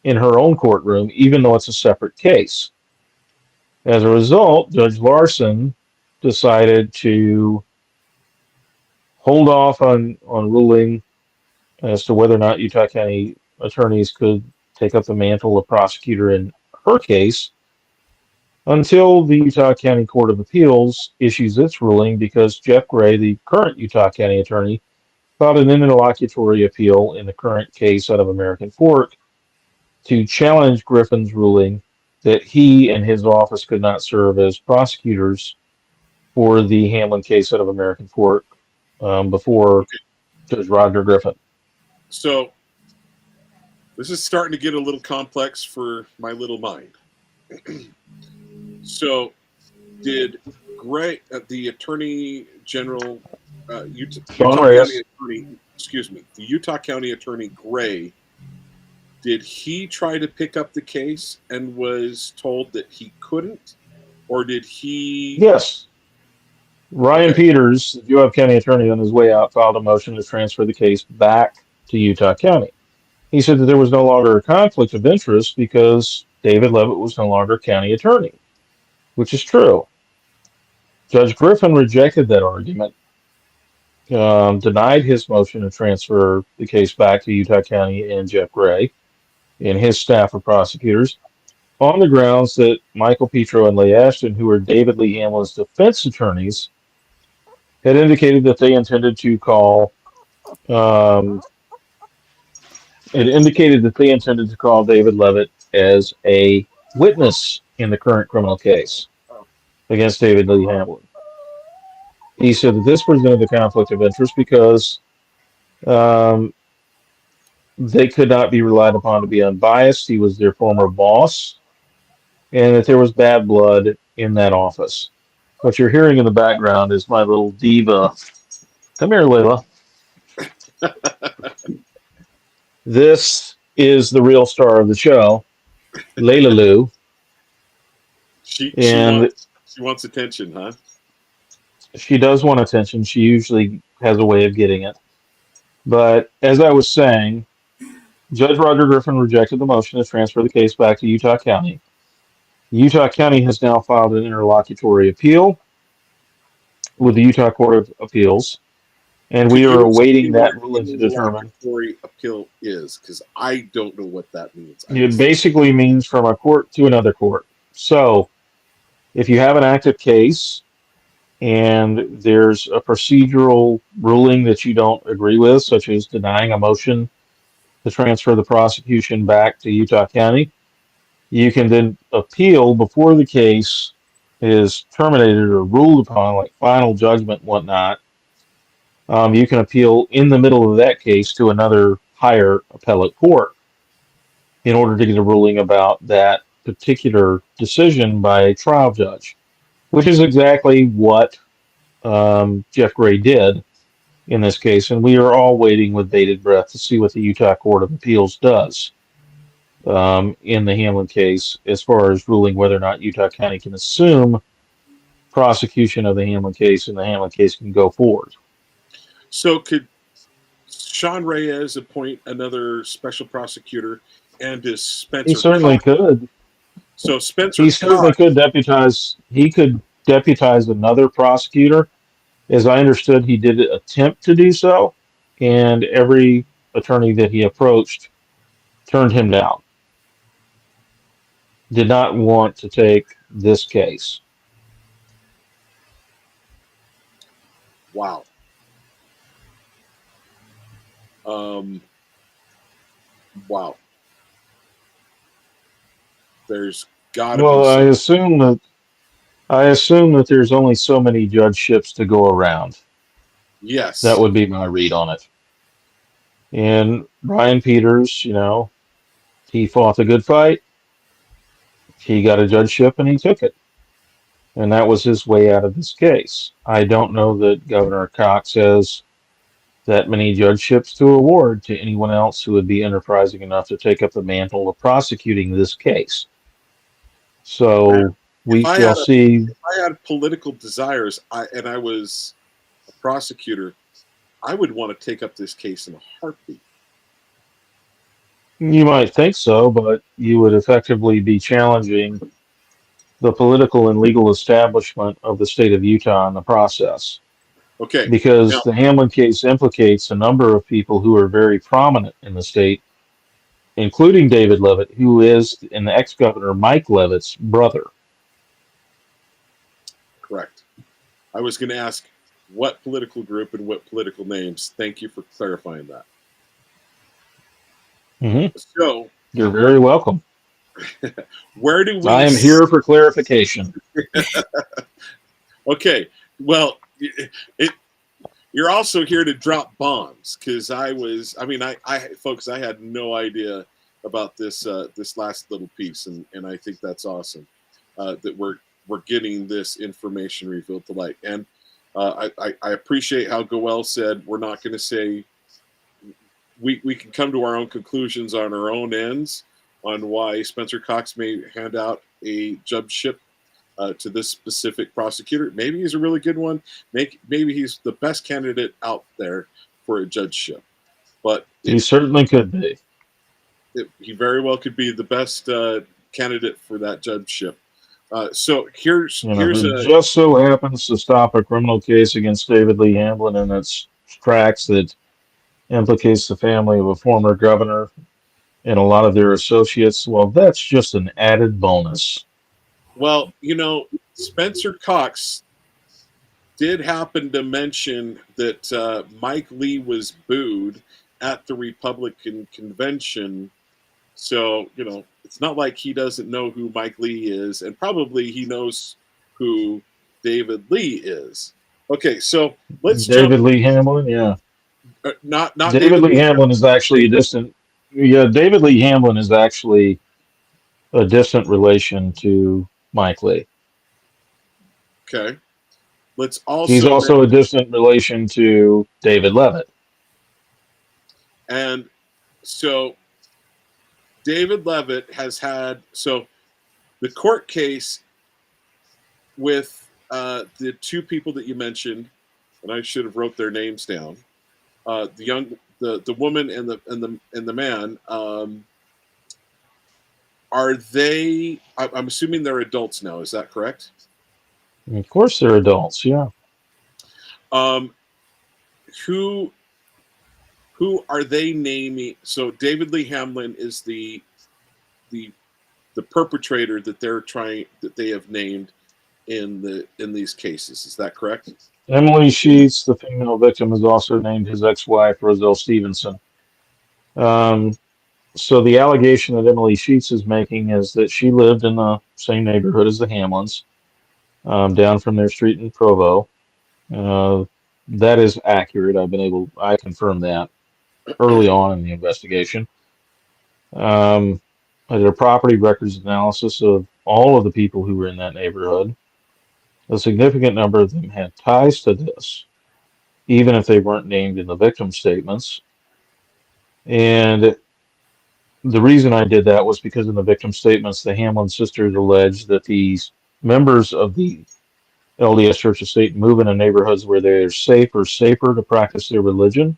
C: in her own courtroom, even though it's a separate case. As a result, Judge Larson decided to hold off on ruling as to whether or not Utah County attorneys could take up the mantle of prosecutor in her case until the Utah County Court of Appeals issues its ruling, because Jeff Gray, the current Utah County attorney, filed an interlocutory appeal in the current case out of American Fork to challenge Griffin's ruling that he and his office could not serve as prosecutors for the Hamlin case out of American Fork before Judge Roger Griffin.
A: So this is starting to get a little complex for my little mind. So did Gray, the Attorney General, Utah County Attorney, the Utah County Attorney Gray, did he try to pick up the case and was told that he couldn't? Or did he?
C: Yes. Ryan Peters, the Geauga County attorney, on his way out, filed a motion to transfer the case back to Utah County. He said that there was no longer a conflict of interest because David Leavitt was no longer county attorney, which is true. Judge Griffin rejected that argument, denied his motion to transfer the case back to Utah County and Jeff Gray and his staff of prosecutors on the grounds that Michael Petro and Lee Ashton, who were David Lee Hamlin's defense attorneys, had indicated that they intended to call David Leavitt as a witness in the current criminal case against David Lee Hamlin. He said that this presented a conflict of interest because they could not be relied upon to be unbiased. He was their former boss, and that there was bad blood in that office. What you're hearing in the background is my little diva. Come here, Layla. This is the real star of the show. Layla Lou,
A: She
C: and
A: wants attention, huh?
C: she does want attention. She usually has a way of getting it. But as I was saying, Judge Roger Griffin rejected the motion to transfer the case back to Utah County. Utah County has now filed an interlocutory appeal with the Utah Court of Appeals, and we
A: Could
C: are
A: you
C: awaiting
A: explain what
C: that
A: an
C: ruling to determine.
A: interlocutory appeal is? Because I don't know what that means.
C: It basically means from a court to another court. So if you have an active case and there's a procedural ruling that you don't agree with, such as denying a motion to transfer the prosecution back to Utah County, you can then appeal before the case is terminated or ruled upon, like final judgment and whatnot. You can appeal in the middle of that case to another higher appellate court in order to get a ruling about that particular decision by a trial judge, which is exactly what Jeff Gray did in this case. And we are all waiting with bated breath to see what the Utah Court of Appeals does in the Hamlin case as far as ruling whether or not Utah County can assume prosecution of the Hamlin case and the Hamlin case can go forward.
A: So could Sean Reyes appoint another special prosecutor, and is
C: He
A: Spencer
C: certainly
A: Cox?
C: could.
A: So Spencer
C: He certainly
A: Cox,
C: could deputize. He could deputize another prosecutor. As I understood, he did attempt to do so, and every attorney that he approached turned him down. Did not want to take this case.
A: wow. Um, wow. There's got to be
C: Well,
A: some.
C: I assume that there's only so many judgeships to go around. That
A: Yes,
C: would be my read on it. And Brian Peters, he fought a good fight. He got a judgeship and he took it. And that was his way out of this case. I don't know that Governor Cox has that many judgeships to award to anyone else who would be enterprising enough to take up the mantle of prosecuting this case. So we
A: if I
C: shall
A: had
C: see.
A: I had political desires, and I was a prosecutor, I would want to take up this case in a heartbeat.
C: You might think so, but you would effectively be challenging the political and legal establishment of the state of Utah in the process.
A: Okay, now
C: Because the Hamlin case implicates a number of people who are very prominent in the state, including David Levitt, who is an ex-governor Mike Levitt's brother.
A: correct. I was going to ask what political group and what political names. Thank you for clarifying that.
C: Mm-hmm.
A: So,
C: You're very welcome.
A: where do we?
C: I am here for clarification.
A: Okay, well, you're also here to drop bombs because I folks, I had no idea about this this last little piece, and I think that's awesome that we're getting this information revealed to light. And I appreciate how Goel said we're not going to say we can come to our own conclusions on our own ends on why Spencer Cox may hand out a judgeship to this specific prosecutor. Maybe he's a really good one. Maybe he's the best candidate out there for a judgeship. But
C: He certainly could be.
A: He very well could be the best candidate for that judgeship. So here's
C: it just so happens to stop a criminal case against David Lee Hamlin in its tracks that implicates the family of a former governor and a lot of their associates. Well, that's just an added bonus.
A: Well, Spencer Cox did happen to mention that Mike Lee was booed at the Republican convention. So, it's not like he doesn't know who Mike Lee is, and probably he knows who David Lee is. Okay, so let's
C: David Lee Hamlin, yeah.
A: Not
C: David Lee Hamlin is actually a distant. Yeah, David Lee Hamlin is actually a distant relation to Mike Lee.
A: Okay.
C: He's also a distant relation to David Levitt.
A: And so David Levitt has had, so the court case with the two people that you mentioned, and I should have wrote their names down. The woman and the man. Are they? I'm assuming they're adults now. Is that correct?
C: Of course, they're adults. Yeah.
A: Um, who are they naming? So David Lee Hamlin is the perpetrator that they have named in these cases. Is that correct?
C: Emily Sheets, the female victim, is also named his ex-wife, Roselle Stevenson. Um, so the allegation that Emily Sheets is making is that she lived in the same neighborhood as the Hamlins, down from their street in Provo. Uh, that is accurate. I confirmed that early on in the investigation. Um, I did a property records analysis of all of the people who were in that neighborhood. A significant number of them had ties to this, even if they weren't named in the victim statements. And the reason I did that was because in the victim statements, the Hamlin sisters alleged that these members of the LDS Church of Satan move into neighborhoods where they're safer to practice their religion.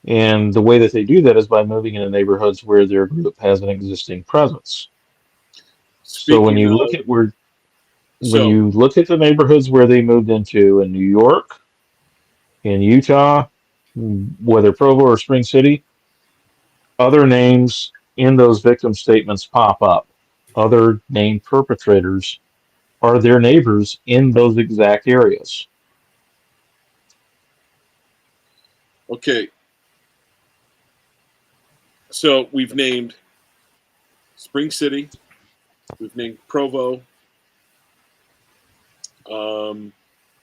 C: And the way that they do that is by moving into neighborhoods where their group has an existing presence. So when you look at the neighborhoods where they moved into in New York, in Utah, whether Provo or Spring City, other names in those victim statements pop up. Other named perpetrators are their neighbors in those exact areas.
A: Okay. So we've named Spring City, we've named Provo.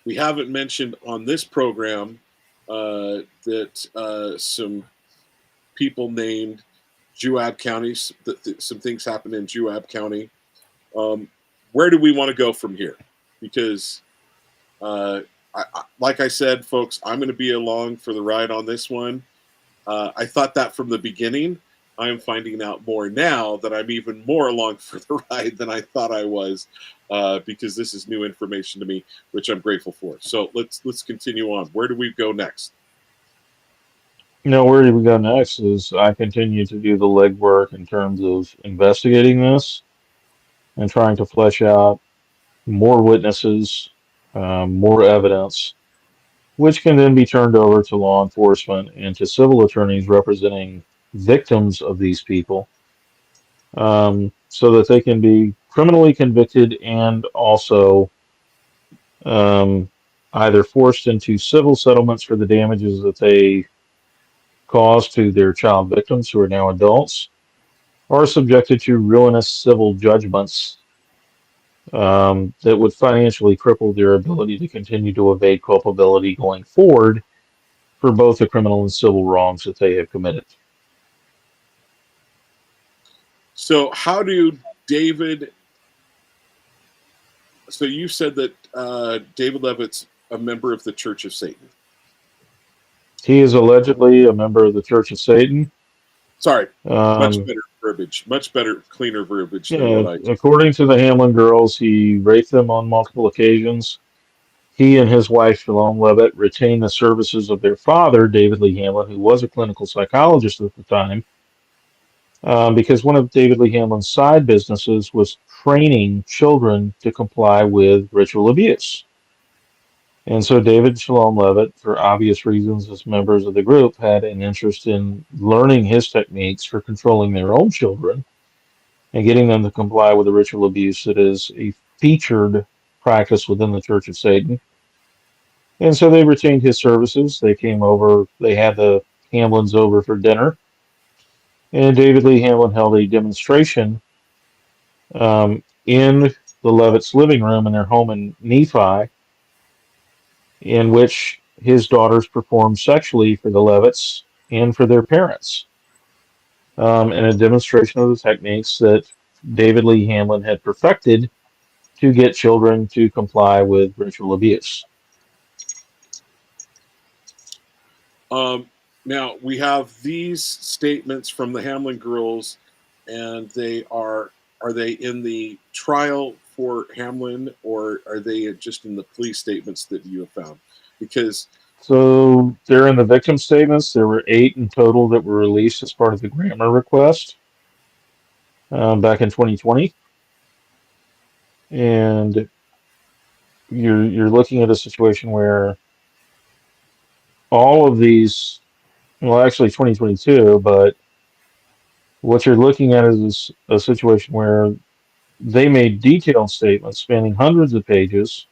A: We haven't mentioned on this program that some people named Juab County, some things happened in Juab County. Where do we want to go from here? Because, like I said, folks, I'm going to be along for the ride on this one. I thought that from the beginning. I'm finding out more now that I'm even more along for the ride than I thought I was, because this is new information to me, which I'm grateful for. So let's continue on. Where do we go next?
C: Where do we go next is I continue to do the legwork in terms of investigating this and trying to flesh out more witnesses, more evidence, which can then be turned over to law enforcement and to civil attorneys representing victims of these people, so that they can be criminally convicted and also um, either forced into civil settlements for the damages that they caused to their child victims who are now adults, or subjected to ruinous civil judgments that would financially cripple their ability to continue to evade culpability going forward for both the criminal and civil wrongs that they have committed.
A: So how do David? So you said that David Levitt's a member of the Church of Satan.
C: He is allegedly a member of the Church of Satan.
A: Sorry, much better verbiage, much better, cleaner verbiage than what I.
C: According to the Hamlin girls, he raped them on multiple occasions. He and his wife, Shalom Levitt, retained the services of their father, David Lee Hamlin, who was a clinical psychologist at the time, because one of David Lee Hamlin's side businesses was training children to comply with ritual abuse. And so David Shalom Levitt, for obvious reasons as members of the group, had an interest in learning his techniques for controlling their own children and getting them to comply with the ritual abuse that is a featured practice within the Church of Satan. And so they retained his services. They came over, they had the Hamlins over for dinner, and David Lee Hamlin held a demonstration in the Levitt's living room in their home in Nephi, in which his daughters performed sexually for the Levitts and for their parents, in a demonstration of the techniques that David Lee Hamlin had perfected to get children to comply with ritual abuse.
A: Now we have these statements from the Hamlin girls, and are they in the trial for Hamlin, or are they just in the police statements that you have found? Because
C: So they're in the victim statements. There were 8 in total that were released as part of the grammar request back in 2020, and you're looking at a situation where all of these, well, actually 2022, but what you're looking at is a situation where they made detailed statements spanning hundreds of pages,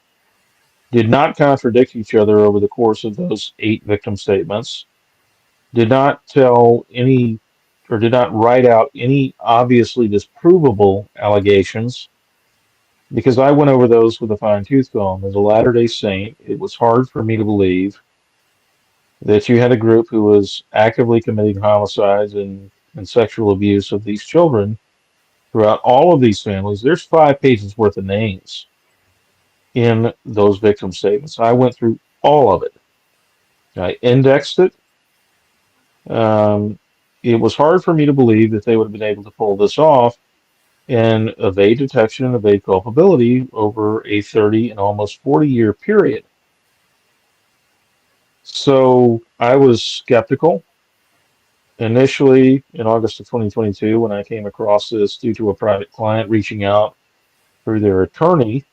C: did not contradict each other over the course of those 8 victim statements, did not tell any or did not write out any obviously disprovable allegations, because I went over those with a fine tooth comb. As a Latter day Saint, it was hard for me to believe that you had a group who was actively committing homicides and sexual abuse of these children throughout all of these families. There's 5 pages worth of names in those victim statements. I went through all of it. I indexed it. Um, it was hard for me to believe that they would have been able to pull this off and evade detection and evade culpability over a 30 and almost 40-year period. So I was skeptical initially in August of 2022 when I came across this due to a private client reaching out through their attorney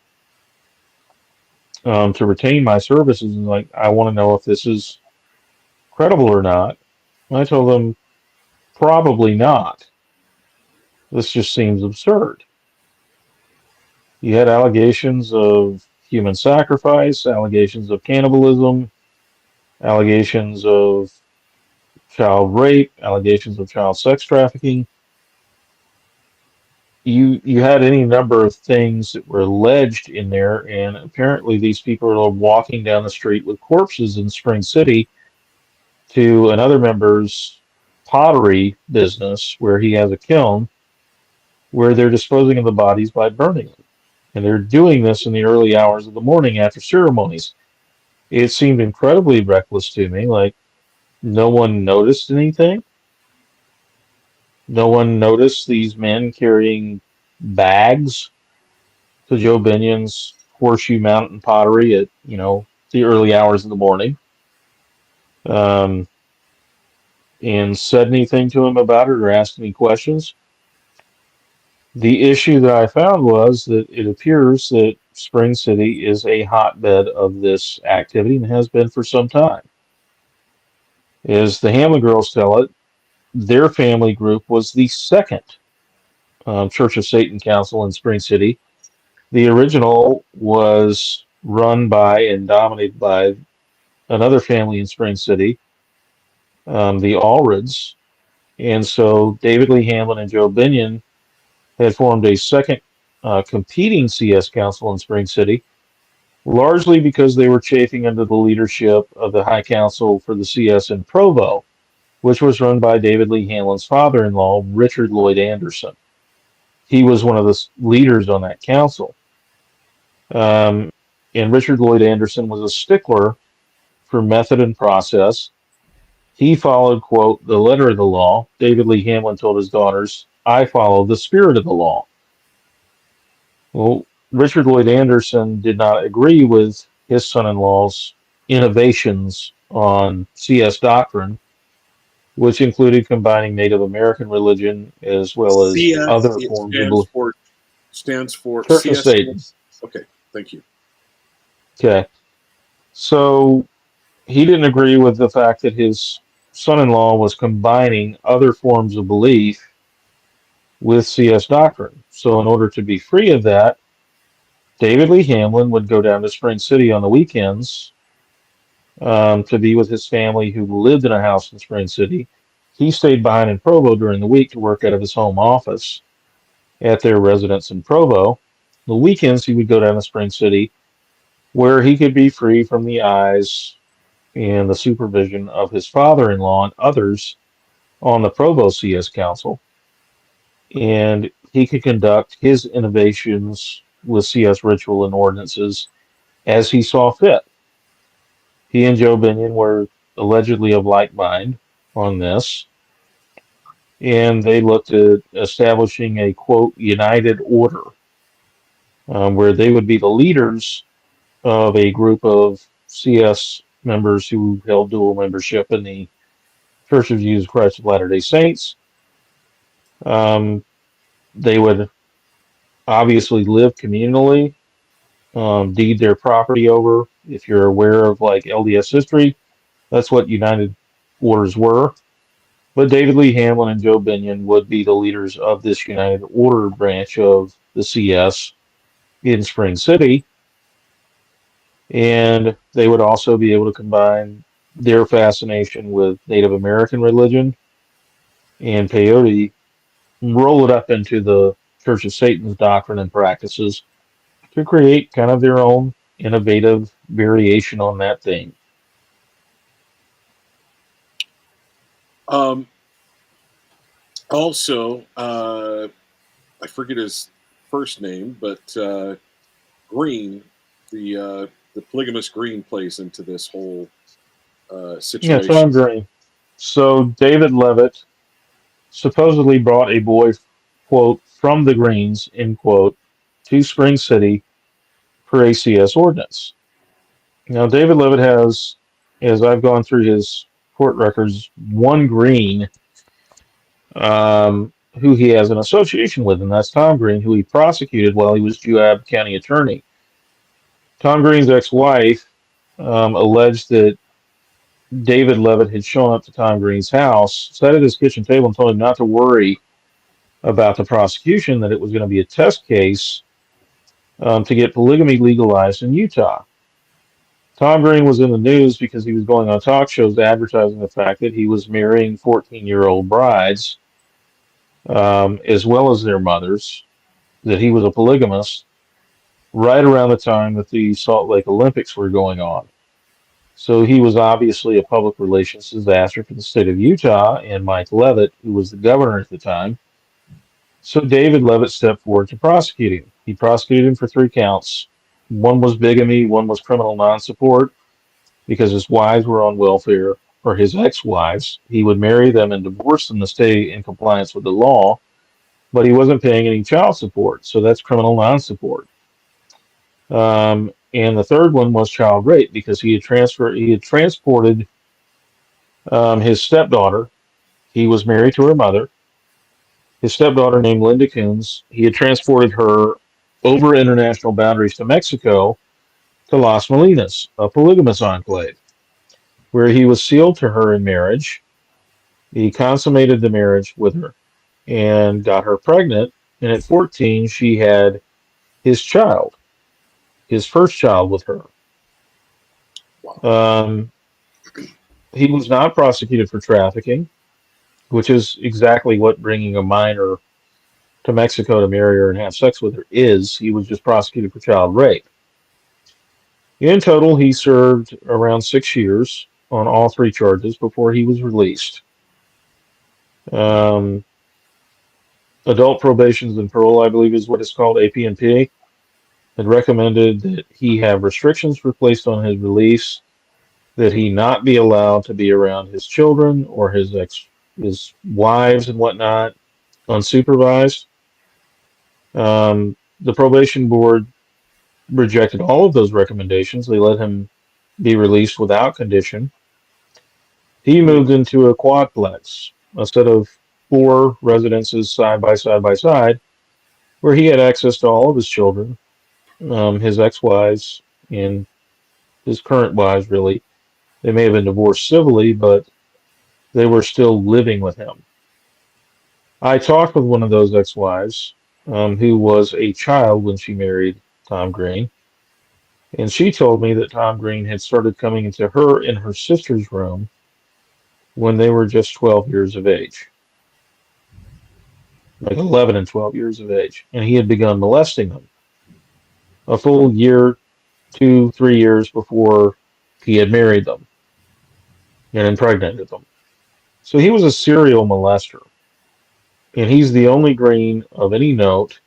C: to retain my services, and like, I want to know if this is credible or not. And I told them probably not. This just seems absurd. You had allegations of human sacrifice, allegations of cannibalism, allegations of child rape, allegations of child sex trafficking. You had any number of things that were alleged in there, and apparently these people are walking down the street with corpses in Spring City to another member's pottery business where he has a kiln where they're disposing of the bodies by burning them. And they're doing this in the early hours of the morning after ceremonies. It seemed incredibly reckless to me, like no one noticed anything. No one noticed these men carrying bags to Joe Binion's Horseshoe Mountain pottery at, the early hours of the morning, um, and said anything to him about it or asked any questions. The issue that I found was that it appears that Spring City is a hotbed of this activity and has been for some time. As the Hamlin girls tell it, their family group was the second Church of Satan Council in Spring City. The original was run by and dominated by another family in Spring City, the Allreds. And so David Lee Hamlin and Joe Binion had formed a second competing CS Council in Spring City, largely because they were chafing under the leadership of the High Council for the CS in Provo, which was run by David Lee Hamlin's father-in-law, Richard Lloyd Anderson. He was one of the leaders on that council. Um, and Richard Lloyd Anderson was a stickler for method and process. He followed, quote, the letter of the law. David Lee Hamlin told his daughters, I follow the spirit of the law. Well, Richard Lloyd Anderson did not agree with his son-in-law's innovations on CS doctrine, which included combining Native American religion as well as
A: CS
C: other forms of
A: stands
C: belief.
A: for
C: Church of
A: CS.
C: Satan.
A: Okay, thank you.
C: Okay. So he didn't agree with the fact that his son-in-law was combining other forms of belief with CS doctrine. So in order to be free of that, David Lee Hamlin would go down to Spring City on the weekends to be with his family who lived in a house in Spring City. He stayed behind in Provo during the week to work out of his home office at their residence in Provo. The weekends he would go down to Spring City where he could be free from the eyes and the supervision of his father-in-law and others on the Provo CS Council. And he could conduct his innovations with CS ritual and ordinances as he saw fit. He and Joe Binion were allegedly of like mind. on this, and they looked at establishing a quote united order, where they would be the leaders of a group of CS members who held dual membership in the Church of Jesus Christ of Latter-day Saints. Um, they would obviously live communally, deed their property over. If you're aware of like LDS history, that's what United Orders were. But David Lee Hamlin and Joe Binion would be the leaders of this United Order branch of the CS in Spring City, and they would also be able to combine their fascination with Native American religion and peyote, roll it up into the Church of Satan's doctrine and practices to create kind of their own innovative variation on that theme.
A: Also, I forget his first name, but Green, the polygamous Green, plays into this whole
C: Yeah,
A: situation.
C: Tom Green. So David Levitt supposedly brought a boy, quote, from the Greens, end quote, to Spring City for ACS ordinance. Now, David Levitt has, as I've gone through his court records, one Green who he has an association with, and that's Tom Green, who he prosecuted while he was Juab County Attorney. Tom Green's ex-wife alleged that David Levitt had shown up to Tom Green's house, sat at his kitchen table, and told him not to worry about the prosecution, that it was going to be a test case to get polygamy legalized in Utah. Tom Green was in the news because he was going on talk shows advertising the fact that he was marrying 14-year-old brides, as well as their mothers, that he was a polygamist, right around the time that the Salt Lake Olympics were going on. So he was obviously a public relations disaster for the state of Utah and Mike Levitt, who was the governor at the time. So David Levitt stepped forward to prosecute him. He prosecuted him for 3 counts. One was bigamy, one was criminal non-support, because his wives were on welfare, or his ex-wives. He would marry them and divorce them to stay in compliance with the law, but he wasn't paying any child support, so that's criminal non-support. And the third one was child rape, because he had transported his stepdaughter. He was married to her mother. His stepdaughter, named Linda Coons, he had transported her over international boundaries to Mexico, to Las Molinas, a polygamous enclave, where he was sealed to her in marriage. He consummated the marriage with her and got her pregnant. And at 14, she had his child, his first child with her. He was not prosecuted for trafficking, which is exactly what bringing a minor to Mexico to marry her and have sex with her is. He was just prosecuted for child rape. In total, he served around 6 years on all 3 charges before he was released. Adult probations and parole, I believe, is what it's called, AP&P, had recommended that he have restrictions placed on his release, that he not be allowed to be around his children or his wives and whatnot unsupervised. The probation board rejected all of those recommendations. They let him be released without condition. He moved into a quadplex, a set of 4 residences side by side, where he had access to all of his children, his ex-wives, and his current wives, really. They may have been divorced civilly, but they were still living with him. I talked with one of those ex-wives, who was a child when she married Tom Green, and she told me that Tom Green had started coming into her and her sister's room when they were just 12 years of age, like 11 and 12 years of age, and he had begun molesting them a full year, 2, 3 years before he had married them and impregnated them. So he was a serial molester, and he's the only Green of any note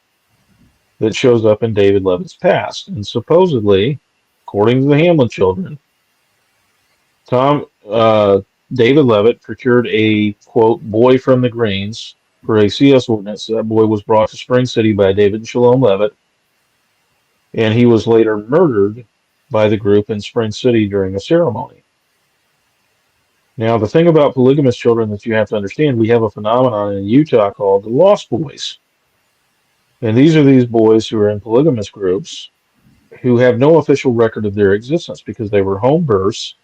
C: that shows up in David Levitt's past. And supposedly, according to the Hamlin children, David Levitt procured a, quote, boy from the Greens for a CS ordinance. That boy was brought to Spring City by David and Shalom Levitt, and he was later murdered by the group in Spring City during a ceremony. Now, the thing about polygamous children that you have to understand, we have a phenomenon in Utah called the Lost Boys. And these are these boys who are in polygamous groups who have no official record of their existence because they were home births.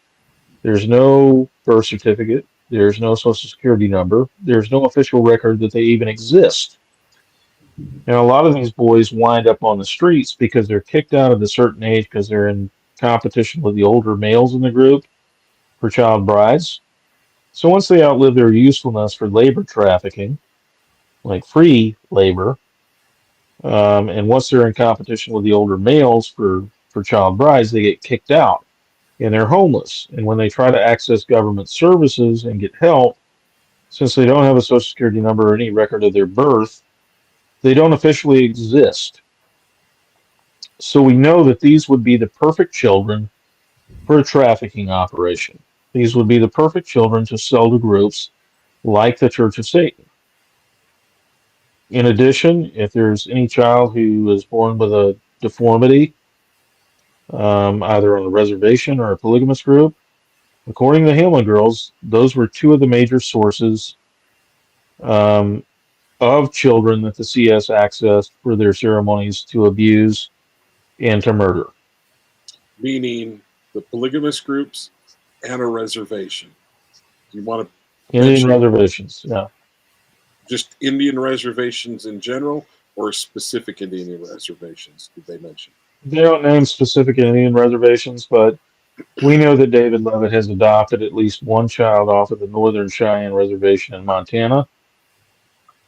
C: There's no birth certificate. There's no social security number. There's no official record that they even exist. Now, a lot of these boys wind up on the streets because they're kicked out at a certain age because they're in competition with the older males in the group for child brides. So once they outlive their usefulness for labor trafficking, like free labor, and once they're in competition with the older males for child brides, they get kicked out and they're homeless. And when they try to access government services and get help, since they don't have a social security number or any record of their birth, they don't officially exist. So we know that these would be the perfect children for a trafficking operation. These would be the perfect children to sell to groups like the Church of Satan. In addition, if there's any child who is born with a deformity, either on a reservation or a polygamous group, according to the Hamlin girls, those were two of the major sources um, of children that the CS accessed for their ceremonies to abuse and to murder.
A: Meaning the polygamous groups and a reservation. You want to
C: Indian
A: mention
C: reservations, yeah.
A: just Indian reservations in general, or specific Indian reservations? Did they mention?
C: They don't name specific Indian reservations, but we know that David Levitt has adopted at least one child off of the Northern Cheyenne Reservation in Montana,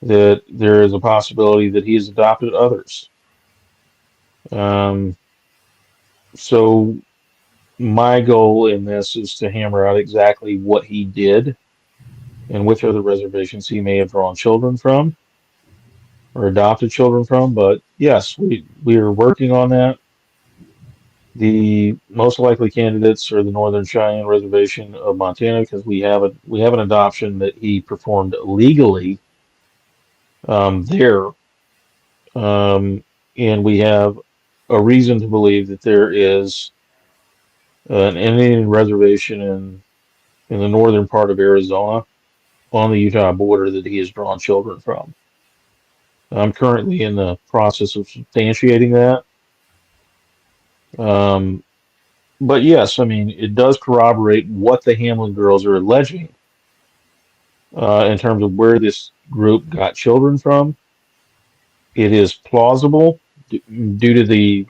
C: that there is a possibility that he has adopted others. Um, so my goal in this is to hammer out exactly what he did and which other reservations he may have drawn children from or adopted children from. But yes, we are working on that. The most likely candidates are the Northern Cheyenne Reservation of Montana because we have an adoption that he performed legally there, and we have a reason to believe that there is an Indian reservation in the northern part of Arizona on the Utah border that he has drawn children from. I'm currently in the process of substantiating that. Um, but yes, I mean, it does corroborate what the Hamlin girls are alleging in terms of where this group got children from. It is plausible due to the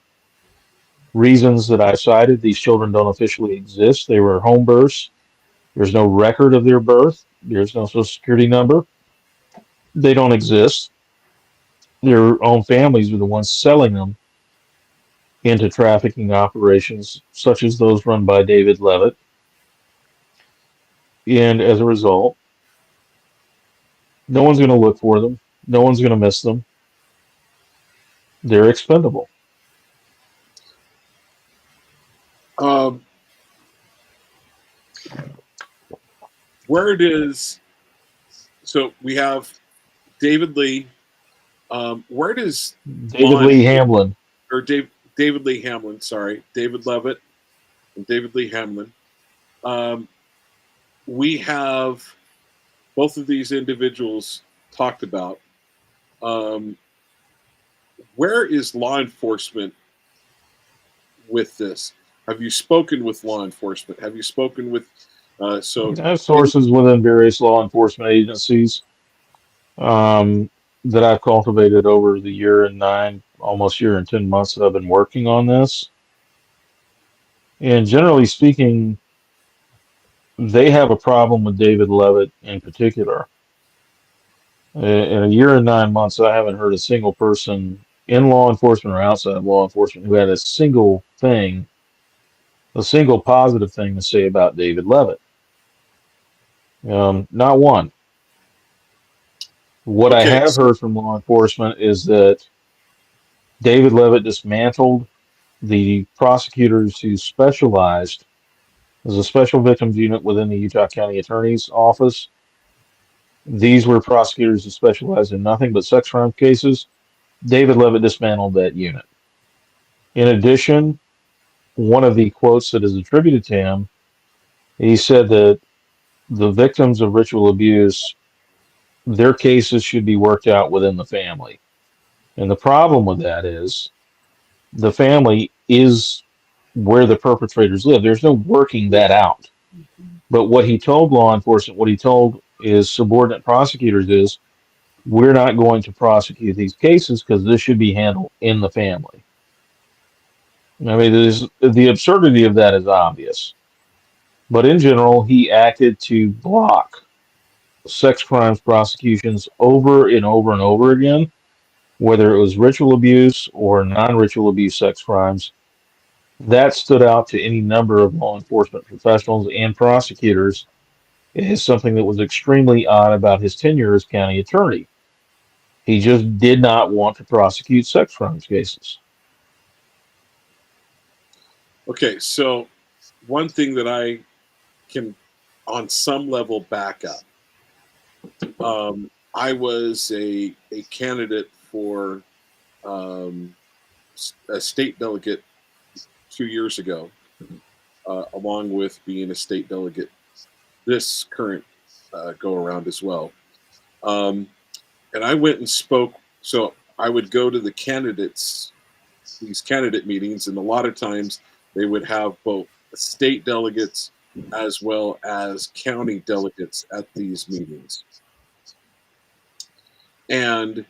C: reasons that I cited. These children don't officially exist. They were home births. There's no record of their birth. There's no social security number. They don't exist. Their own families are the ones selling them into trafficking operations, such as those run by David Levitt. And as a result, no one's going to look for them. No one's going to miss them. They're expendable.
A: Um, where does so we have David Lee? Where does
C: David Lee Hamlin.
A: or David Lee Hamlin? Sorry, David Levitt and David Lee Hamlin. We have both of these individuals talked about. Where is law enforcement with this? Have you spoken with law enforcement? Have you spoken with
C: I have sources within various law enforcement agencies that I've cultivated over the year and almost year and 10 months that I've been working on this. And generally speaking, they have a problem with David Levitt in particular. In a year and 9 months, I haven't heard a single person in law enforcement or outside of law enforcement who had a single positive thing to say about David Levitt. Not one. What I have heard from law enforcement is that David Levitt dismantled the prosecutors who specialized There's a special victims unit within the Utah County Attorney's Office. These were prosecutors who specialized in nothing but sex crime cases. David Levitt dismantled that unit. In addition, one of the quotes that is attributed to him, he said that the victims of ritual abuse, their cases should be worked out within the family. And the problem with that is the family is where the perpetrators live. There's no working that out. But what he told law enforcement, what he told his subordinate prosecutors is, we're not going to prosecute these cases because this should be handled in the family. I mean, the absurdity of that is obvious. But in general, he acted to block sex crimes prosecutions over and over and over again, whether it was ritual abuse or non-ritual abuse sex crimes. That stood out to any number of law enforcement professionals and prosecutors as something that was extremely odd about his tenure as county attorney. He just did not want to prosecute sex crimes cases.
A: Okay, so one thing that I can, on some level, back up. I was a candidate for a state delegate 2 years ago, along with being a state delegate this current go around as well. And I went and spoke. So I would go to these candidate meetings, and a lot of times they would have both state delegates as well as county delegates at these meetings. And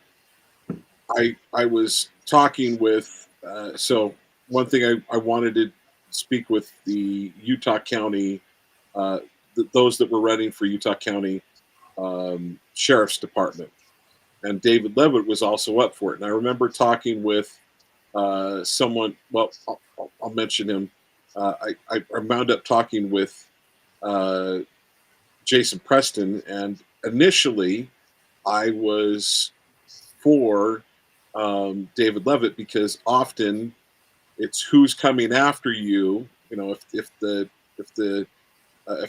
A: I was talking with, so one thing I wanted to speak with the Utah County, those that were running for Utah County Sheriff's Department. And David Levitt was also up for it. And I remember talking with someone, well, I'll mention him. I wound up talking with Jason Preston, and initially I was for David Levitt because often it's who's coming after you. You know, if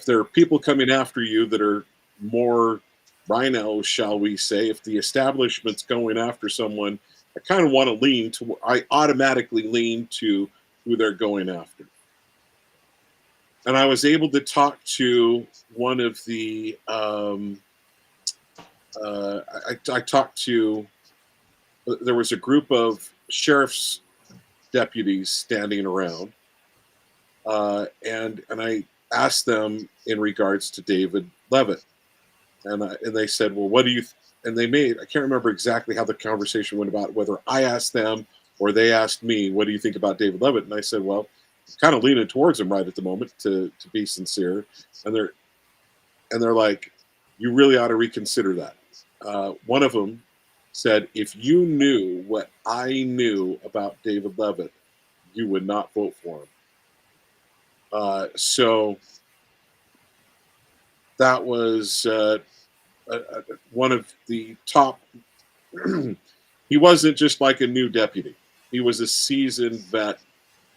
A: there are people coming after you that are more rhino, shall we say, if the establishment's going after someone, I kind of want to lean to. I automatically lean to who they're going after. And I was able to talk to one of the. I talked to. There was a group of sheriff's deputies standing around, and I asked them in regards to David Levitt, and they said, "Well, what do you?" And they I can't remember exactly how the conversation went about, whether I asked them or they asked me, "What do you think about David Levitt?" And I said, "Well, I'm kind of leaning towards him right at the moment, to be sincere." And they're like, "You really ought to reconsider that." One of them said, "If you knew what I knew about David Levitt, you would not vote for him." So that was one of the top. He wasn't just like a new deputy. He was a seasoned vet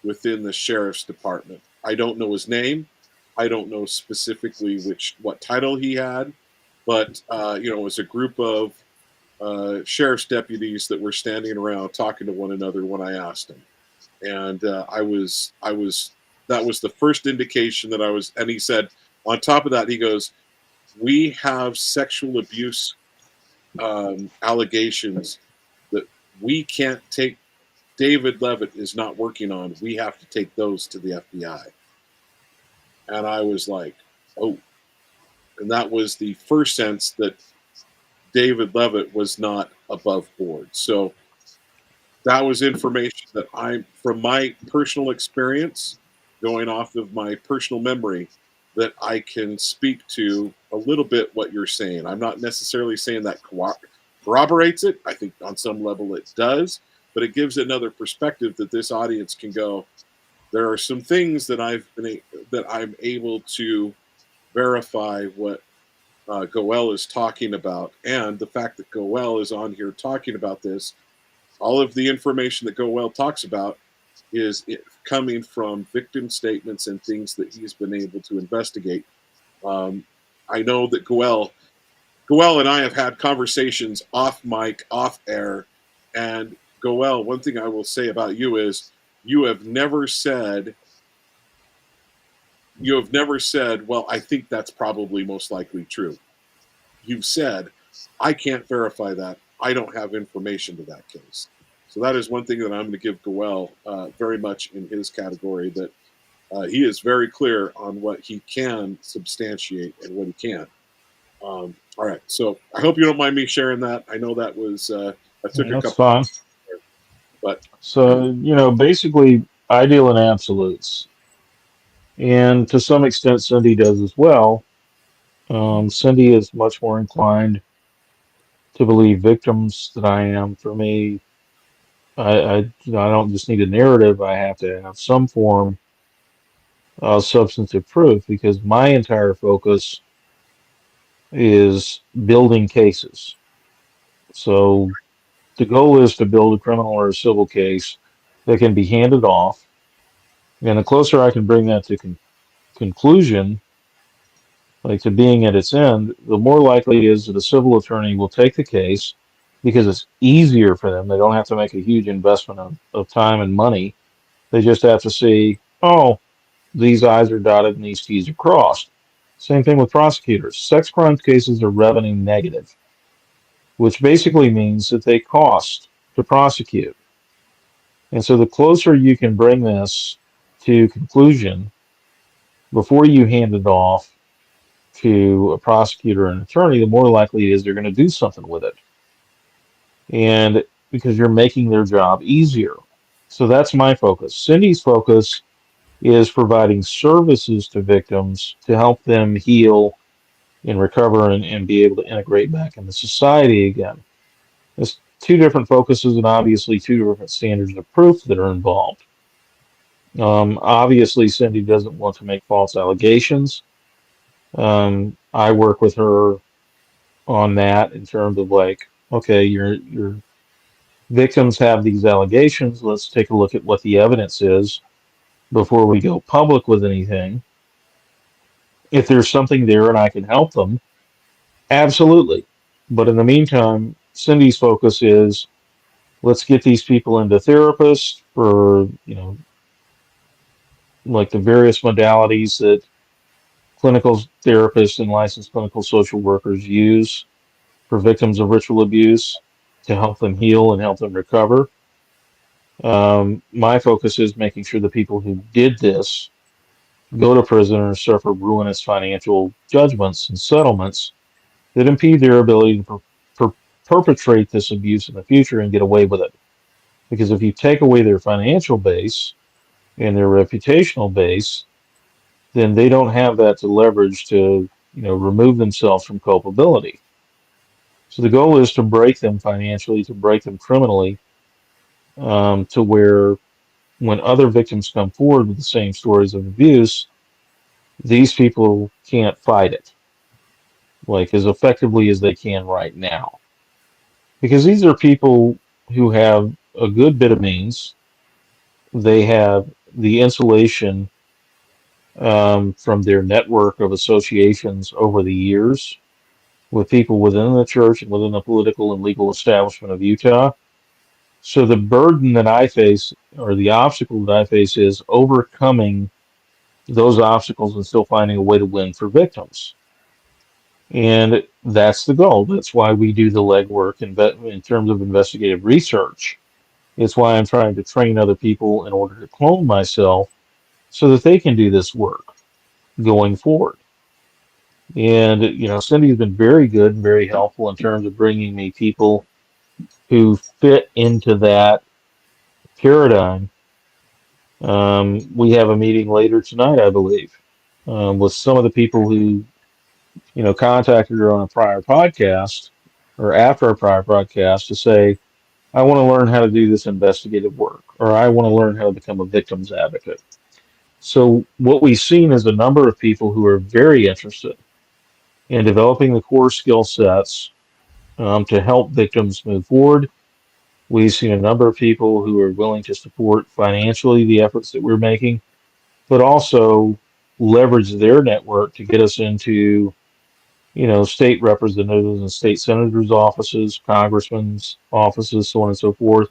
A: within the sheriff's department. I don't know his name. I don't know specifically what title he had, but it was a group of sheriff's deputies that were standing around talking to one another when I asked him, and that was the first indication that I was. And he said, on top of that, he goes, "We have sexual abuse allegations that we can't take. David Levitt is not working on. We have to take those to the FBI." And I was like, "Oh." And that was the first sense that David Levitt was not above board. So that was information that from my personal experience, going off of my personal memory, that I can speak to a little bit what you're saying. I'm not necessarily saying that corroborates it. I think on some level it does, but it gives another perspective that this audience can go, there are some things that I'm able to verify what Goel is talking about, and the fact that Goel is on here talking about this. All of the information that Goel talks about is coming from victim statements and things that he's been able to investigate. I know that Goel and I have had conversations off mic, off air, and Goel, one thing I will say about you is you have never said, well, I think that's probably most likely true. You've said, I can't verify that. I don't have information to that case. So that is one thing that I'm going to give Goel very much in his category, that he is very clear on what he can substantiate and what he can't. All right. So I hope you don't mind me sharing that. I know that was, I took a
C: That's
A: couple,
C: fine.
A: but
C: So, basically, I deal in absolutes. And to some extent, Cindy does as well. Cindy is much more inclined to believe victims than I am. For me, I don't just need a narrative. I have to have some form of substantive proof because my entire focus is building cases. So the goal is to build a criminal or a civil case that can be handed off. And the closer I can bring that to conclusion, like to being at its end, the more likely it is that a civil attorney will take the case because it's easier for them. They don't have to make a huge investment of time and money. They just have to see, oh, these I's are dotted and these T's are crossed. Same thing with prosecutors. Sex crime cases are revenue negative, which basically means that they cost to prosecute. And so the closer you can bring this to conclusion before you hand it off to a prosecutor or an attorney, the more likely it is they're going to do something with it. And because you're making their job easier. So that's my focus. Cindy's focus is providing services to victims to help them heal and recover and be able to integrate back into society again. There's two different focuses and obviously two different standards of proof that are involved. Obviously, Cindy doesn't want to make false allegations. I work with her on that in terms of like, okay, your victims have these allegations. Let's take a look at what the evidence is before we go public with anything. If there's something there and I can help them, absolutely. But in the meantime, Cindy's focus is let's get these people into therapists for, like the various modalities that clinical therapists and licensed clinical social workers use for victims of ritual abuse to help them heal and help them recover. My focus is making sure the people who did this go to prison or suffer ruinous financial judgments and settlements that impede their ability to perpetrate this abuse in the future and get away with it. Because if you take away their financial base and their reputational base, then they don't have that to leverage to, remove themselves from culpability. So the goal is to break them financially, to break them criminally, to where when other victims come forward with the same stories of abuse, these people can't fight it like as effectively as they can right now. Because these are people who have a good bit of means. They have the insulation from their network of associations over the years with people within the church and within the political and legal establishment of Utah. So the burden that I face, or the obstacle that I face, is overcoming those obstacles and still finding a way to win for victims. And that's the goal. That's why we do the legwork in terms of investigative research. It's why I'm trying to train other people in order to clone myself so that they can do this work going forward. And, Cindy's been very good and very helpful in terms of bringing me people who fit into that paradigm. We have a meeting later tonight, I believe, with some of the people who, contacted her on a prior podcast or after a prior podcast to say, I want to learn how to do this investigative work, or I want to learn how to become a victims advocate. So what we've seen is a number of people who are very interested in developing the core skill sets to help victims move forward We've seen a number of people who are willing to support financially the efforts that we're making, but also leverage their network to get us into, state representatives and state senators' offices, congressmen's offices, so on and so forth,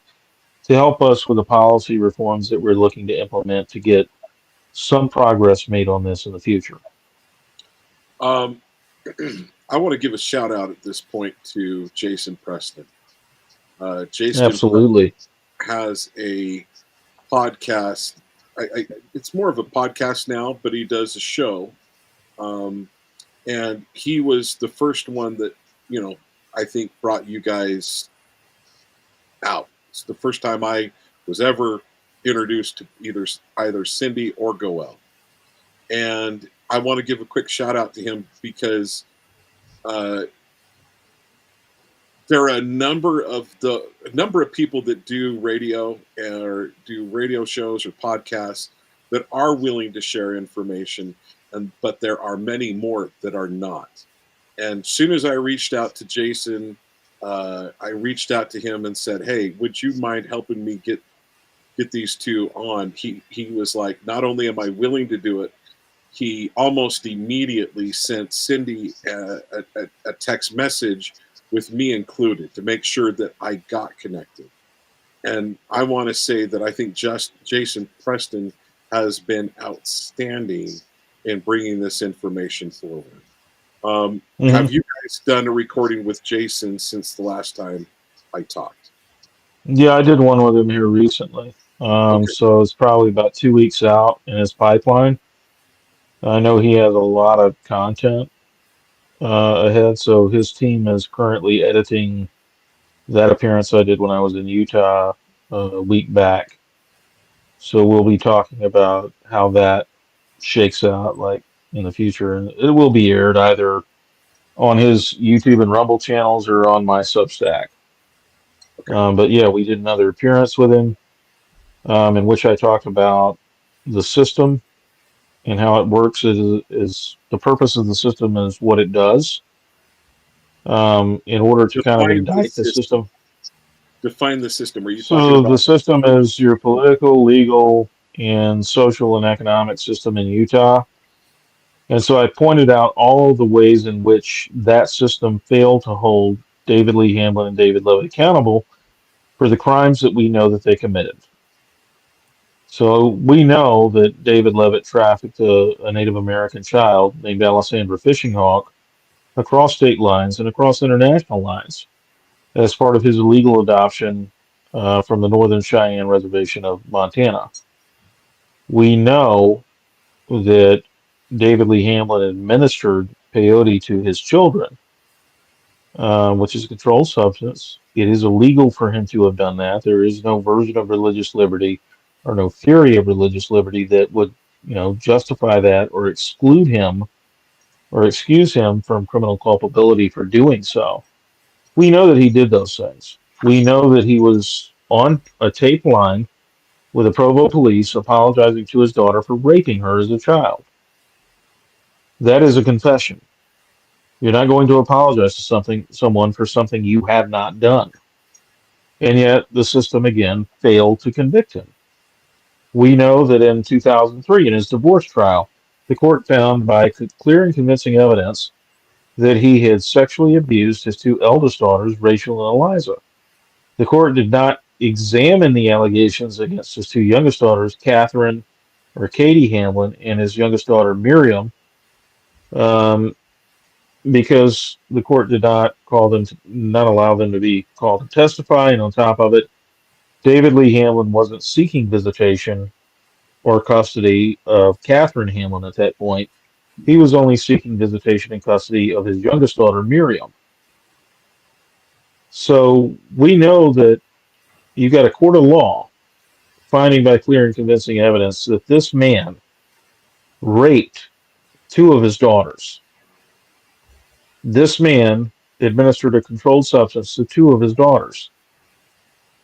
C: to help us with the policy reforms that we're looking to implement to get some progress made on this in the future.
A: Um, I want to give a shout out at this point to Jason Preston. Jason
C: Absolutely.
A: has a podcast. It's more of a podcast now, but he does a show. And he was the first one that, I think brought you guys out. It's the first time I was ever introduced to either Cindy or Goel. And I want to give a quick shout out to him because there are a number of people that do radio or do radio shows or podcasts that are willing to share information, but there are many more that are not. And as soon as I reached out to Jason, I reached out to him and said, "Hey, would you mind helping me get these two on?" He was like, "Not only am I willing to do it," he almost immediately sent Cindy a text message with me included to make sure that I got connected. And I want to say that I think just Jason Preston has been outstanding in bringing this information forward. Have you guys done a recording with Jason since the last time I talked?
C: Yeah, I did one with him here recently.
A: Okay.
C: So it's probably about 2 weeks out in his pipeline. I know he has a lot of content ahead, so his team is currently editing that appearance I did when I was in Utah a week back. So we'll be talking about how that shakes out like in the future, and it will be aired either on his YouTube and Rumble channels or on my Substack.
A: Okay.
C: But yeah, we did another appearance with him in which I talked about the system and how it works. Is the purpose of the system is what it does. In order to kind of
A: Define the
C: indict the
A: system.
C: system.
A: Define the system. Are you talking
C: So the
A: about?
C: system is your political, legal, and social and economic system in Utah. And so I pointed out all of the ways in which that system failed to hold David Lee Hamlin and David Levitt accountable for the crimes that we know that they committed. So we know that David Levitt trafficked a Native American child named Alessandra Fishing Hawk across state lines and across international lines as part of his illegal adoption from the Northern Cheyenne Reservation of Montana. We know that David Lee Hamlin administered peyote to his children, which is a controlled substance. It is illegal for him to have done that. There is no version of religious liberty or no theory of religious liberty that would, justify that or exclude him or excuse him from criminal culpability for doing so. We know that he did those things. We know that he was on a tape line with the Provo police apologizing to his daughter for raping her as a child. That is a confession. You're not going to apologize to someone for something you have not done. And yet the system again failed to convict him. We know that in 2003, in his divorce trial, the court found by clear and convincing evidence that he had sexually abused his two eldest daughters, Rachel and Eliza. The court did not examine the allegations against his two youngest daughters, Catherine or Katie Hamlin, and his youngest daughter, Miriam, um, because the court did not not allow them to be called to testify. And on top of it, David Lee Hamlin wasn't seeking visitation or custody of Catherine Hamlin at that point. He was only seeking visitation and custody of his youngest daughter, Miriam. So we know that you've got a court of law finding by clear and convincing evidence that this man raped two of his daughters. This man administered a controlled substance to two of his daughters.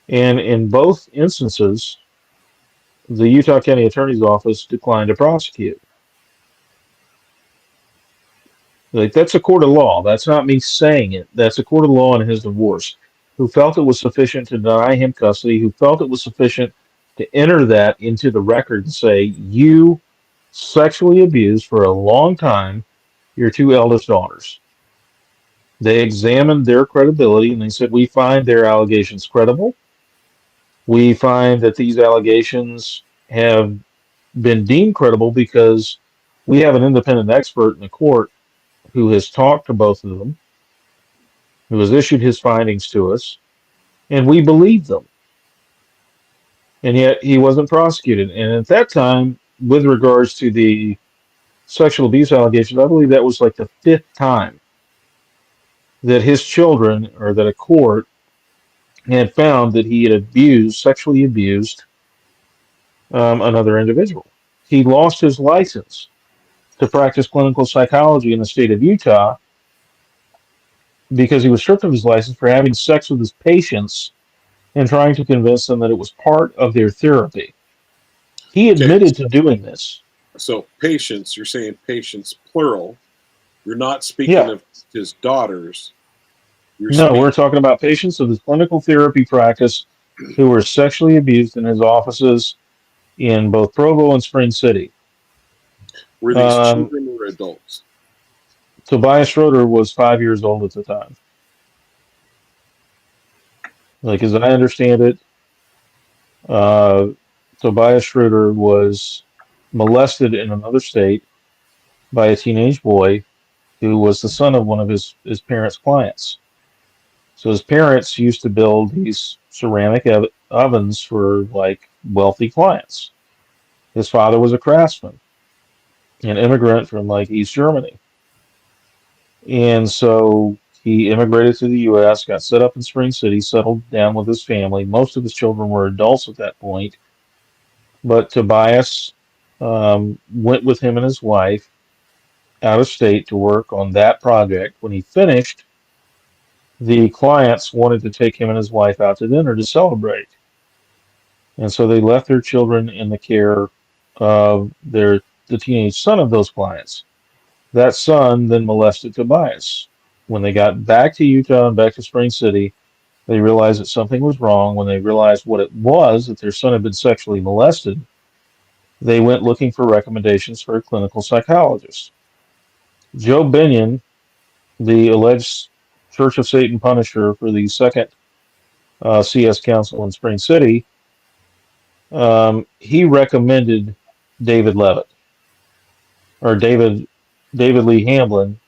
C: And in both instances, the Utah County Attorney's Office declined to prosecute. Like, that's a court of law. That's not me saying it. That's a court of law in his divorce. who felt it was sufficient to deny him custody, who felt it was sufficient to enter that into the record and say, you sexually abused for a long time your two eldest daughters. They examined their credibility and they said, we find their allegations credible. We find that these allegations have been deemed credible because we have an independent expert in the court who has talked to both of them, who has issued his findings to us, and we believe them. And yet he wasn't prosecuted. And at that time, with regards to the sexual abuse allegations, I believe that was like the fifth time that his children, or that a court had found that he had sexually abused another individual. He lost his license to practice clinical psychology in the state of Utah because he was stripped of his license for having sex with his patients and trying to convince them that it was part of their therapy. He
A: Okay.
C: admitted to doing this.
A: So patients, you're saying patients plural. You're not speaking
C: Yeah.
A: of his daughters.
C: No, we're talking about patients of his clinical therapy practice who were sexually abused in his offices in both Provo and Spring City.
A: Were these children or adults?
C: Tobias Schroeder was 5 years old at the time. Like, as I understand it, Tobias Schroeder was molested in another state by a teenage boy who was the son of one of his parents' clients. So his parents used to build these ceramic ovens for like wealthy clients. His father was a craftsman, an immigrant from like East Germany. And so he immigrated to the U.S., got set up in Spring City, settled down with his family. Most of his children were adults at that point. But Tobias went with him and his wife out of state to work on that project. When he finished, the clients wanted to take him and his wife out to dinner to celebrate. And so they left their children in the care of the teenage son of those clients. That son then molested Tobias. When they got back to Utah and back to Spring City, they realized that something was wrong. When they realized what it was, that their son had been sexually molested, they went looking for recommendations for a clinical psychologist. Joe Binion, the alleged Church of Satan Punisher for the second CS Council in Spring City, he recommended David Levitt, or David Lee Hamblin,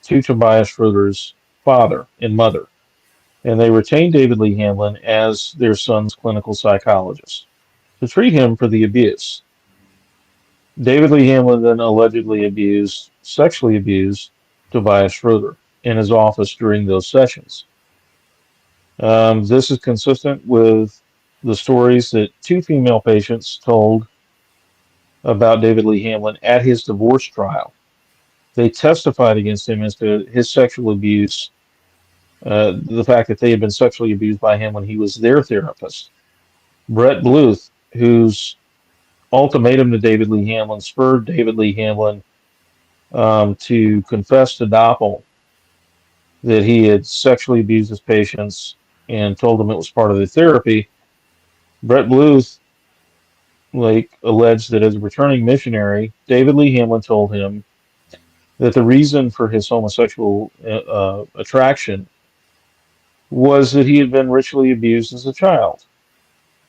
C: to Tobias Schroeder's father and mother. And they retained David Lee Hamblin as their son's clinical psychologist to treat him for the abuse. David Lee Hamblin then allegedly sexually abused Tobias Schroeder in his office during those sessions. This is consistent with the stories that two female patients told about David Lee Hamblin at his divorce trial. They testified against him as to his sexual abuse, the fact that they had been sexually abused by him when he was their therapist. Brett Bluth, whose ultimatum to David Lee Hamblin spurred David Lee Hamblin to confess to Doppel that he had sexually abused his patients and told them it was part of the therapy. Brett Bluth alleged that as a returning missionary, David Lee Hamblin told him that the reason for his homosexual attraction was that he had been ritually abused as a child,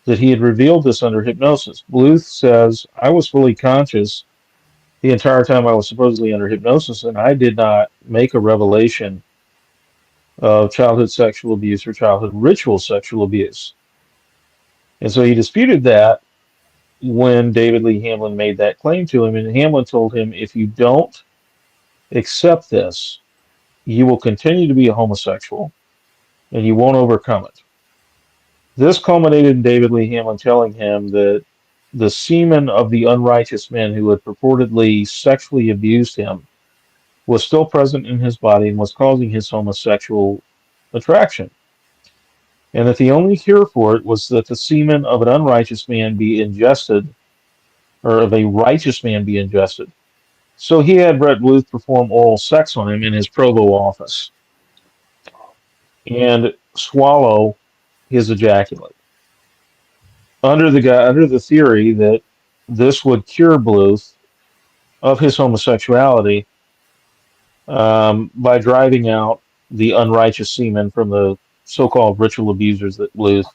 C: that he had revealed this under hypnosis. Bluth says, I was fully conscious the entire time I was supposedly under hypnosis, and I did not make a revelation of childhood sexual abuse or childhood ritual sexual abuse. And so he disputed that when David Lee Hamblin made that claim to him, and Hamblin told him, if you don't accept this, you will continue to be a homosexual and you won't overcome it. This culminated in David Lee Hamblin telling him that the semen of the unrighteous men who had purportedly sexually abused him was still present in his body and was causing his homosexual attraction. And that the only cure for it was that the semen of an unrighteous man be ingested, or of a righteous man be ingested. So he had Brett Bluth perform oral sex on him in his Provo office. And swallow his ejaculate under the theory that this would cure Bluth of his homosexuality by driving out the unrighteous semen from the so-called ritual abusers that Bluth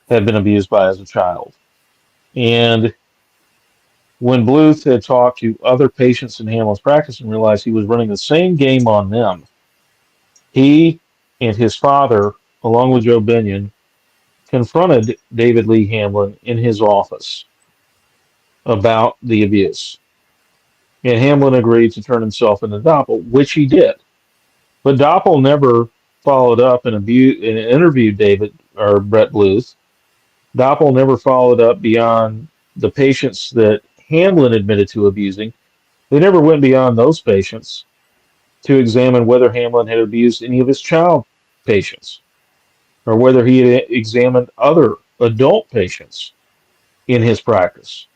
C: had been abused by as a child. And when Bluth had talked to other patients in Hamlin's practice and realized he was running the same game on them, he and his father, along with Joe Binion, confronted David Lee Hamlin in his office about the abuse. And Hamlin agreed to turn himself into Doppel, which he did. But Doppel never followed up and interviewed David or Brett Bluth. Doppel never followed up beyond the patients that Hamlin admitted to abusing. They never went beyond those patients to examine whether Hamlin had abused any of his child patients or whether he had examined other adult patients in his practice.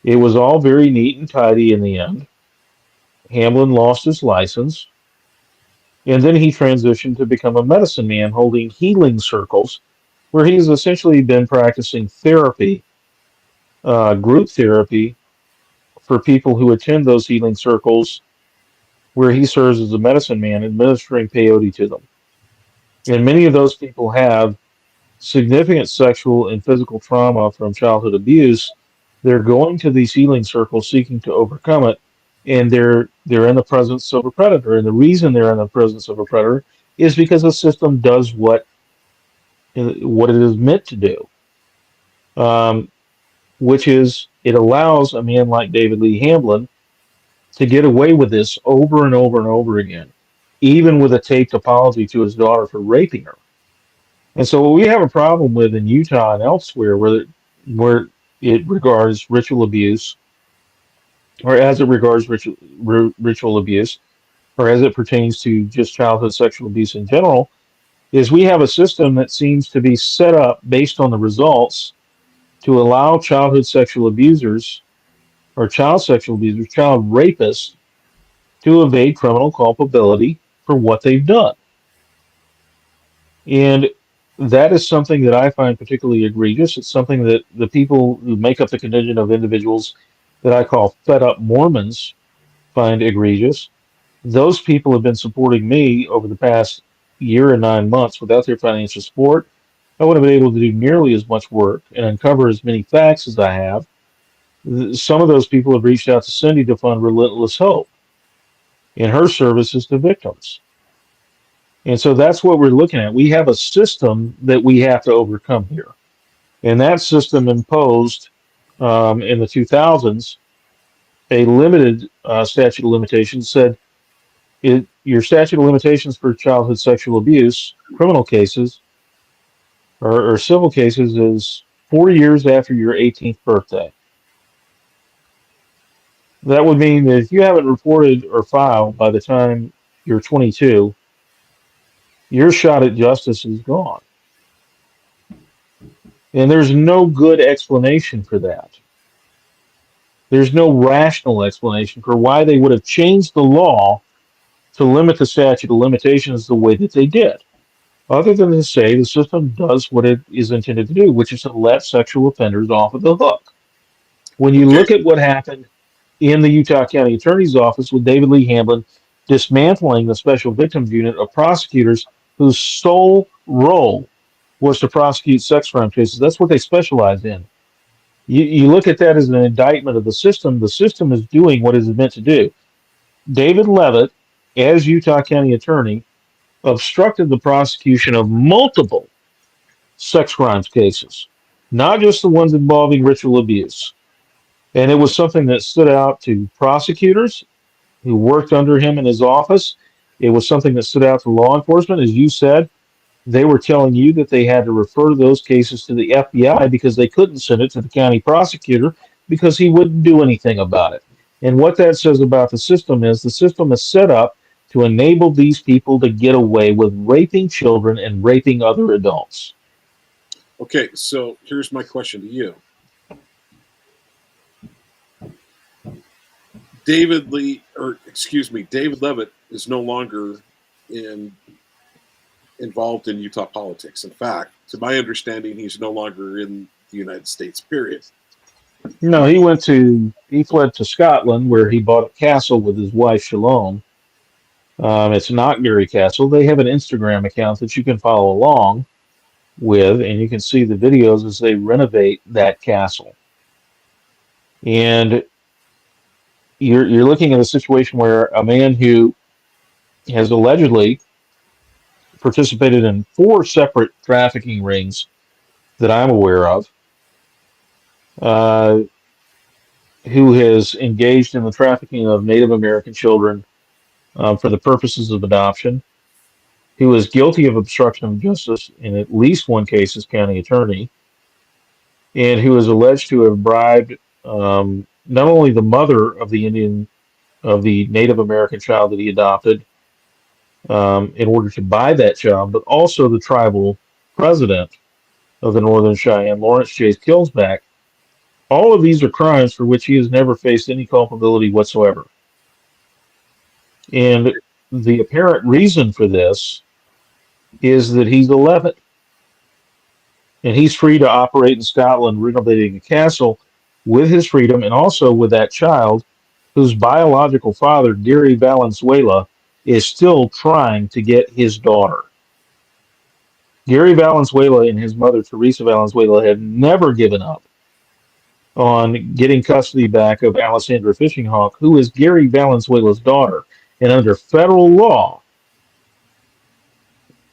C: It was all very neat and tidy in the end. Hamlin lost his license, and then he transitioned to become a medicine man holding healing circles where he's essentially been practicing therapy, group therapy, for people who attend those healing circles where he serves as a medicine man administering peyote to them. And many of those people have significant sexual and physical trauma from childhood abuse. They're going to these healing circles seeking to overcome it, and they're in the presence of a predator. And the reason they're in the presence of a predator is because the system does what it is meant to do, um, which is it allows a man like David Lee Hamlin to get away with this over and over and over again, even with a taped apology to his daughter for raping her. And so what we have a problem with in Utah and elsewhere where it regards ritual abuse, or as it regards ritual abuse, or as it pertains to just childhood sexual abuse in general, is we have a system that seems to be set up based on the results to allow childhood sexual abusers or child sexual abusers, child rapists, to evade criminal culpability for what they've done. And that is something that I find particularly egregious. It's something that the people who make up the contingent of individuals that I call fed up Mormons find egregious. Those people have been supporting me over the past year and 9 months. Without their financial support, I wouldn't have been able to do nearly as much work and uncover as many facts as I have. Some of those people have reached out to Cindy to fund Relentless Hope in her services to victims. And so that's what we're looking at. We have a system that we have to overcome here. And that system imposed in the 2000s a limited statute of limitations, said your statute of limitations for childhood sexual abuse, criminal cases, or civil cases is 4 years after your 18th birthday. That would mean that if you haven't reported or filed by the time you're 22, your shot at justice is gone. And there's no good explanation for that. There's no rational explanation for why they would have changed the law to limit the statute of limitations the way that they did, other than to say the system does what it is intended to do, which is to let sexual offenders off of the hook. When you
A: Okay.
C: look at what happened in the Utah County Attorney's Office with David Lee Hamlin dismantling the Special Victims Unit of prosecutors whose sole role was to prosecute sex crime cases, that's what they specialized in. You look at that as an indictment of the system. The system is doing what it is meant to do. David Levitt, as Utah County Attorney, obstructed the prosecution of multiple sex crimes cases, not just the ones involving ritual abuse. And it was something that stood out to prosecutors who worked under him in his office. It was something that stood out to law enforcement. As you said, they were telling you that they had to refer those cases to the FBI because they couldn't send it to the county prosecutor because he wouldn't do anything about it. And what that says about the system is set up to enable these people to get away with raping children and raping other adults.
A: Okay, so here's my question to you. David Levitt is no longer in involved in Utah politics. In fact, to my understanding, he's no longer in the United States, period.
C: No, he fled to Scotland where he bought a castle with his wife Shalom. It's not Gary Castle. They have an Instagram account that you can follow along with, and you can see the videos as they renovate that castle. And you're looking at a situation where a man who has allegedly participated in 4 separate trafficking rings that I'm aware of, uh, who has engaged in the trafficking of Native American children for the purposes of adoption, who is guilty of obstruction of justice in at least one case as county attorney, and who is alleged to have bribed not only the mother of the Native American child that he adopted in order to buy that child, but also the tribal president of the Northern Cheyenne, Lawrence J. Killsback. All of these are crimes for which he has never faced any culpability whatsoever. And the apparent reason for this is that he's 11 and he's free to operate in Scotland, renovating a castle with his freedom and also with that child whose biological father, Gary Valenzuela, is still trying to get his daughter. Gary Valenzuela and his mother, Teresa Valenzuela, have never given up on getting custody back of Alessandra Fishing Hawk, who is Gary Valenzuela's daughter. And under federal law,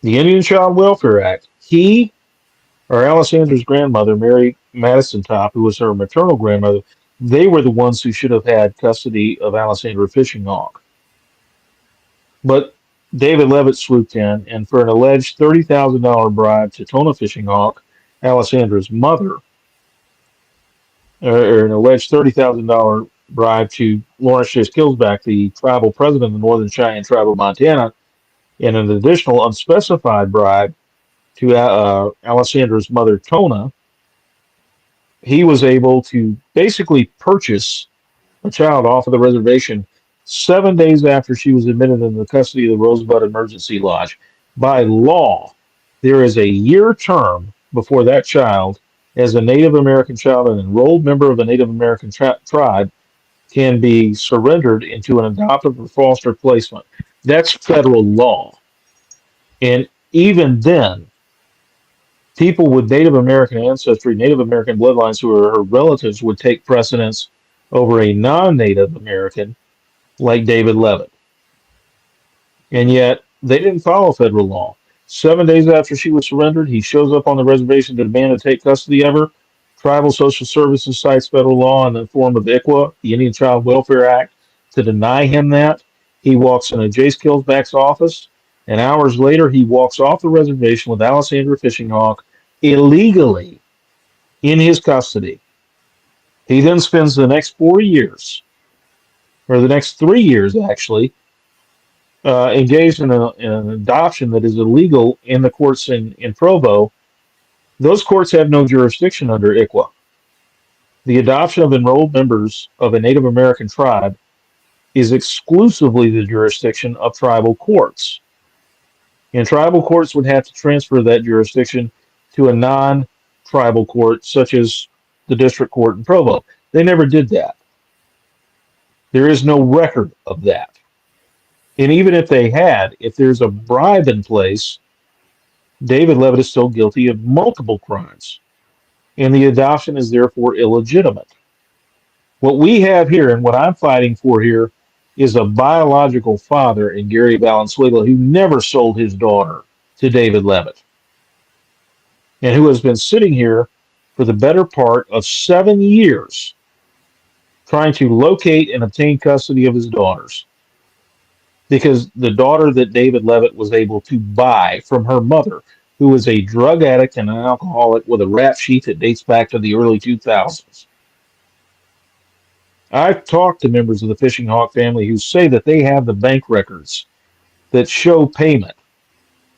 C: the Indian Child Welfare Act, he or Alessandra's grandmother, Mary Madison Top, who was her maternal grandmother, they were the ones who should have had custody of Alessandra Fishing Hawk. But David Levitt swooped in, and for an alleged $30,000 bribe to Tona Fishing Hawk, Alessandra's mother, or an alleged $30,000 bribe to Lawrence J. Killsback, the tribal president of the Northern Cheyenne Tribe of Montana, and an additional unspecified bribe to Alessandra's mother, Tona, he was able to basically purchase a child off of the reservation 7 days after she was admitted into the custody of the Rosebud Emergency Lodge. By law, there is a year term before that child, as a Native American child, an enrolled member of a Native American tribe, can be surrendered into an adoptive or foster placement. That's federal law. And even then, people with Native American ancestry, Native American bloodlines who are her relatives would take precedence over a non-Native American like David Levitt. And yet, they didn't follow federal law. 7 days after she was surrendered, he shows up on the reservation to demand to take custody of her. Tribal Social Services cites federal law in the form of ICWA, the Indian Child Welfare Act, to deny him that. He walks into Jace Killsback's office, and hours later, he walks off the reservation with Alessandra Fishing Hawk illegally in his custody. He then spends the next 4 years, or the next 3 years actually, engaged in an adoption that is illegal in the courts in Provo. Those courts have no jurisdiction under ICWA. The adoption of enrolled members of a Native American tribe is exclusively the jurisdiction of tribal courts. And tribal courts would have to transfer that jurisdiction to a non-tribal court, such as the district court in Provo. They never did that. There is no record of that. And even if they had, if there's a bribe in place, David Levitt is still guilty of multiple crimes. And the adoption is therefore illegitimate. What we have here, and what I'm fighting for here, is a biological father in Gary Valenzuela who never sold his daughter to David Levitt, and who has been sitting here for the better part of 7 years trying to locate and obtain custody of his daughters. Because the daughter that David Levitt was able to buy from her mother, who is a drug addict and an alcoholic with a rap sheet that dates back to the early 2000s. I've talked to members of the Fishing Hawk family who say that they have the bank records that show payment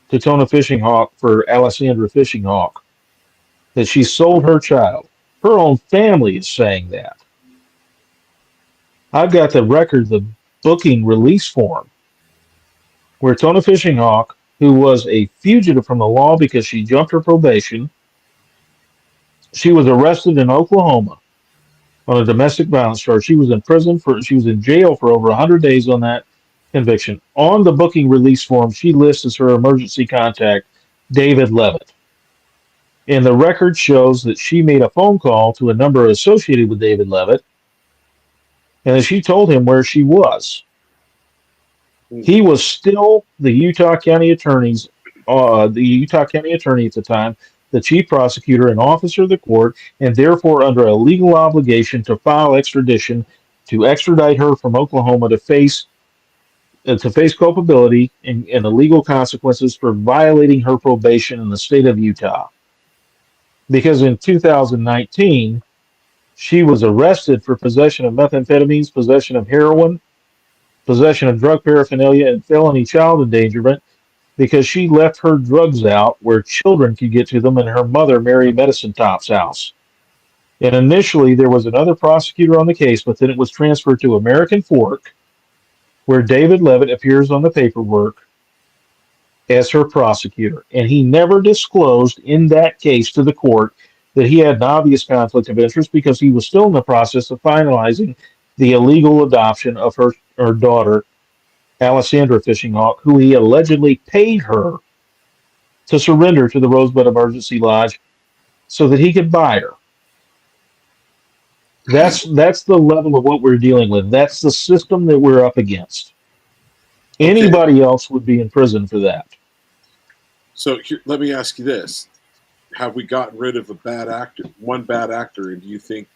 C: to Tona Fishing Hawk for Alessandra Fishing Hawk, that she sold her child. Her own family is saying that. I've got the record, the booking release form, where Tona Fishing Hawk who was a fugitive from the law because she jumped her probation. She was arrested in Oklahoma on a domestic violence charge. She was in jail for over 100 days on that conviction. On the booking release form, she lists as her emergency contact David Levitt. And the record shows that she made a phone call to a number associated with David Levitt, and she told him where she was. He was still the Utah County Attorney at the time, the chief prosecutor and officer of the court, and therefore under a legal obligation to file extradition to extradite her from Oklahoma to face culpability and the legal consequences for violating her probation in the state of Utah. Because in 2019, she was arrested for possession of methamphetamines, possession of heroin, possession of drug paraphernalia, and felony child endangerment because she left her drugs out where children could get to them in her mother, Mary Medicine Top's house. And initially, there was another prosecutor on the case, but then it was transferred to American Fork, where David Levitt appears on the paperwork as her prosecutor. And he never disclosed in that case to the court that he had an obvious conflict of interest because he was still in the process of finalizing the illegal adoption of her daughter, Alessandra Fishing Hawk, who he allegedly paid her to surrender to the Rosebud Emergency Lodge so that he could buy her. That's the level of what we're dealing with. That's the system that we're up against. Anybody else would be in prison for that.
A: So here, let me ask you this: have we gotten rid of one bad actor, and do you think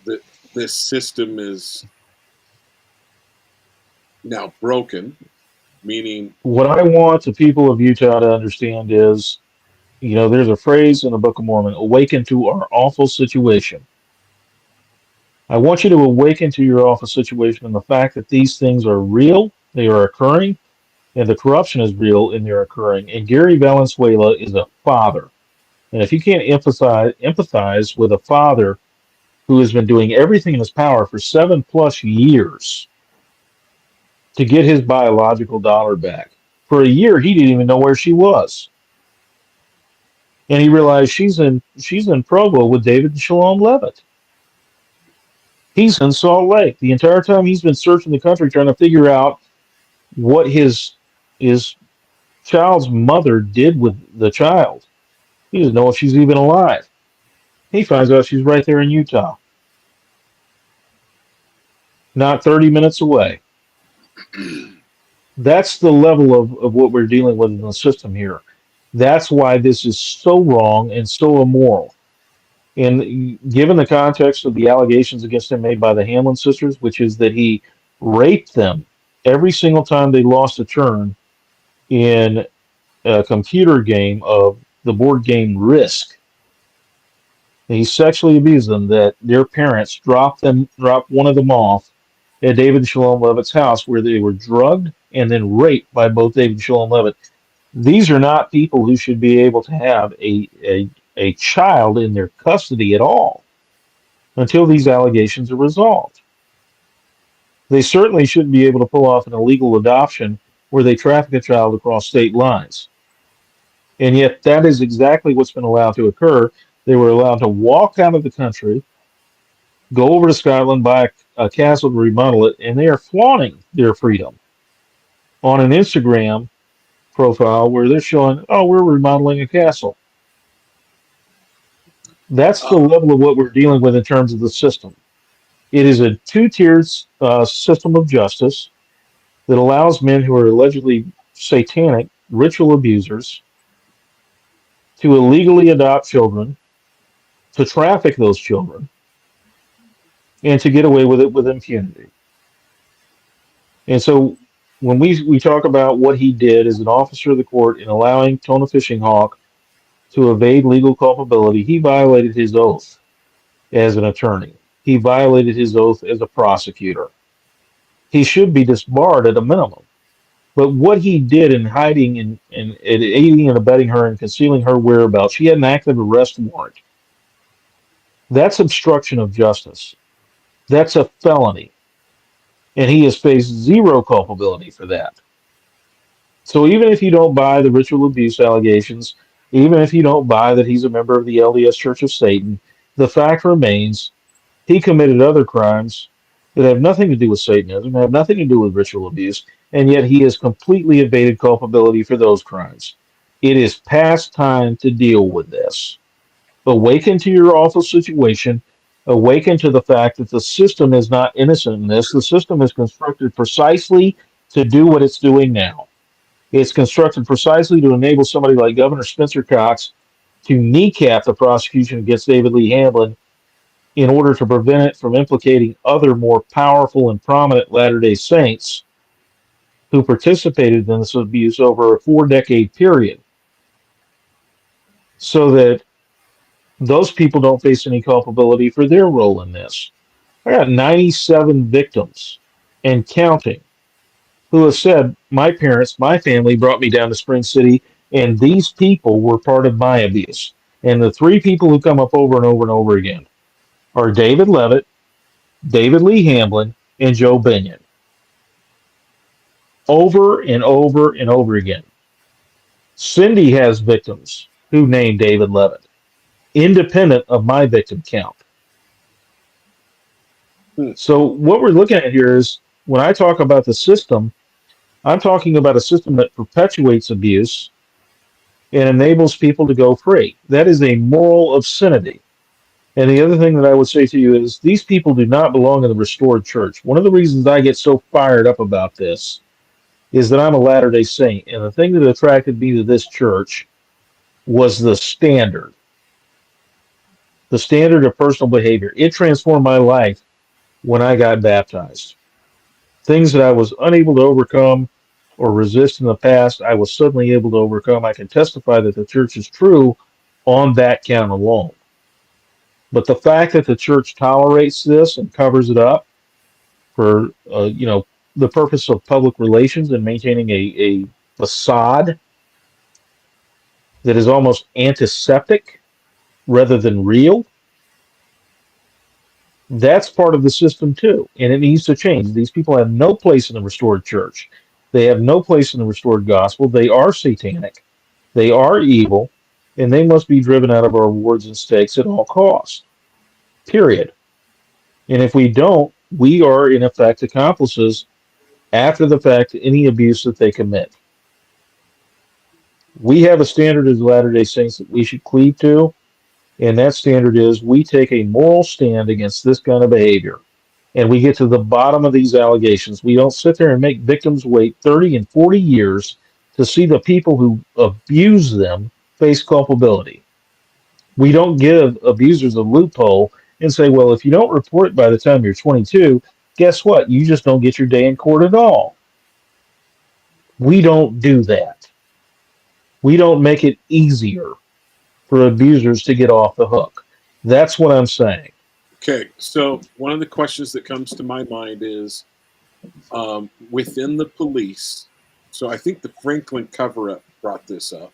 A: that this system is now broken? Meaning,
C: what I want the people of Utah to understand is, there's a phrase in the Book of Mormon: "Awaken to our awful situation." I want you to awaken to your awful situation and the fact that these things are real, they are occurring, and the corruption is real and they're occurring. And Gary Valenzuela is a father. And if you can't empathize with a father who has been doing everything in his power for 7+ years to get his biological daughter back, for a year he didn't even know where she was. And he realized she's in Provo with David and Shalom Levitt. He's in Salt Lake. The entire time he's been searching the country trying to figure out what his child's mother did with the child. He doesn't know if she's even alive. He finds out she's right there in Utah, not 30 minutes away. That's the level of what we're dealing with in the system here. That's why this is so wrong and so immoral. And given the context of the allegations against him made by the Hamlin sisters, which is that he raped them every single time they lost a turn in a computer game of the board game Risk. He sexually abused them, that their parents dropped one of them off at David and Shalom Levitt's house where they were drugged and then raped by both David and Shalom Levitt. These are not people who should be able to have a child in their custody at all until these allegations are resolved. They certainly shouldn't be able to pull off an illegal adoption where they traffic a child across state lines. And yet that is exactly what's been allowed to occur. They were allowed to walk out of the country, go over to Scotland, buy a castle to remodel it, and they are flaunting their freedom on an Instagram profile where they're showing, oh, we're remodeling a castle. That's the level of what we're dealing with in terms of the system. It is a two-tiered system of justice that allows men who are allegedly satanic ritual abusers to illegally adopt children, to traffic those children, and to get away with it with impunity. And so when we talk about what he did as an officer of the court in allowing Tona Fishing Hawk to evade legal culpability, he violated his oath as an attorney. He violated his oath as a prosecutor. He should be disbarred at a minimum. But what he did in hiding and aiding and abetting her and concealing her whereabouts, she had an active arrest warrant. That's obstruction of justice. That's a felony. And he has faced zero culpability for that. So even if you don't buy the ritual abuse allegations, even if you don't buy that he's a member of the LDS Church of Satan, the fact remains he committed other crimes that have nothing to do with Satanism, have nothing to do with ritual abuse, and yet he has completely evaded culpability for those crimes. It is past time to deal with this. Awaken to your awful situation. Awaken to the fact that the system is not innocent in this. The system is constructed precisely to do what it's doing now. It's constructed precisely to enable somebody like Governor Spencer Cox to kneecap the prosecution against David Lee Hamlin in order to prevent it from implicating other more powerful and prominent Latter day Saints who participated in this abuse over a 4 decade period, so that those people don't face any culpability for their role in this. I got 97 victims and counting who have said, my parents, my family brought me down to Spring City, and these people were part of my abuse. And the three people who come up over and over and over again are David Levitt, David Lee Hamlin, and Joe Binion. Over and over and over again. Cindy has victims who name David Levitt, independent of my victim count. So what we're looking at here is, when I talk about the system, I'm talking about a system that perpetuates abuse and enables people to go free. That is a moral obscenity. And the other thing that I would say to you is, these people do not belong in the restored church. One of the reasons I get so fired up about this is that I'm a Latter-day Saint, and the thing that attracted me to this church was the standard of personal behavior. It transformed my life when I got baptized. Things that I was unable to overcome or resist in the past, I was suddenly able to overcome. I can testify that the church is true on that count alone. But the fact that the church tolerates this and covers it up for the purpose of public relations and maintaining a facade that is almost antiseptic rather than real, that's part of the system too, and it needs to change. These people have no place in the restored church. They have no place in the restored gospel. They are satanic. They are evil, and they must be driven out of our wards and stakes at all costs. Period. And if we don't, we are in effect accomplices after the fact to any abuse that they commit. We have a standard as Latter-day Saints that we should cleave to, and that standard is we take a moral stand against this kind of behavior. And we get to the bottom of these allegations. We don't sit there and make victims wait 30 and 40 years to see the people who abuse them face culpability. We don't give abusers a loophole and say, well, if you don't report by the time you're 22, guess what? You just don't get your day in court at all. We don't do that. We don't make it easier for abusers to get off the hook. That's what I'm saying.
A: Okay, so one of the questions that comes to my mind is, within the police, so I think the Franklin cover-up brought this up.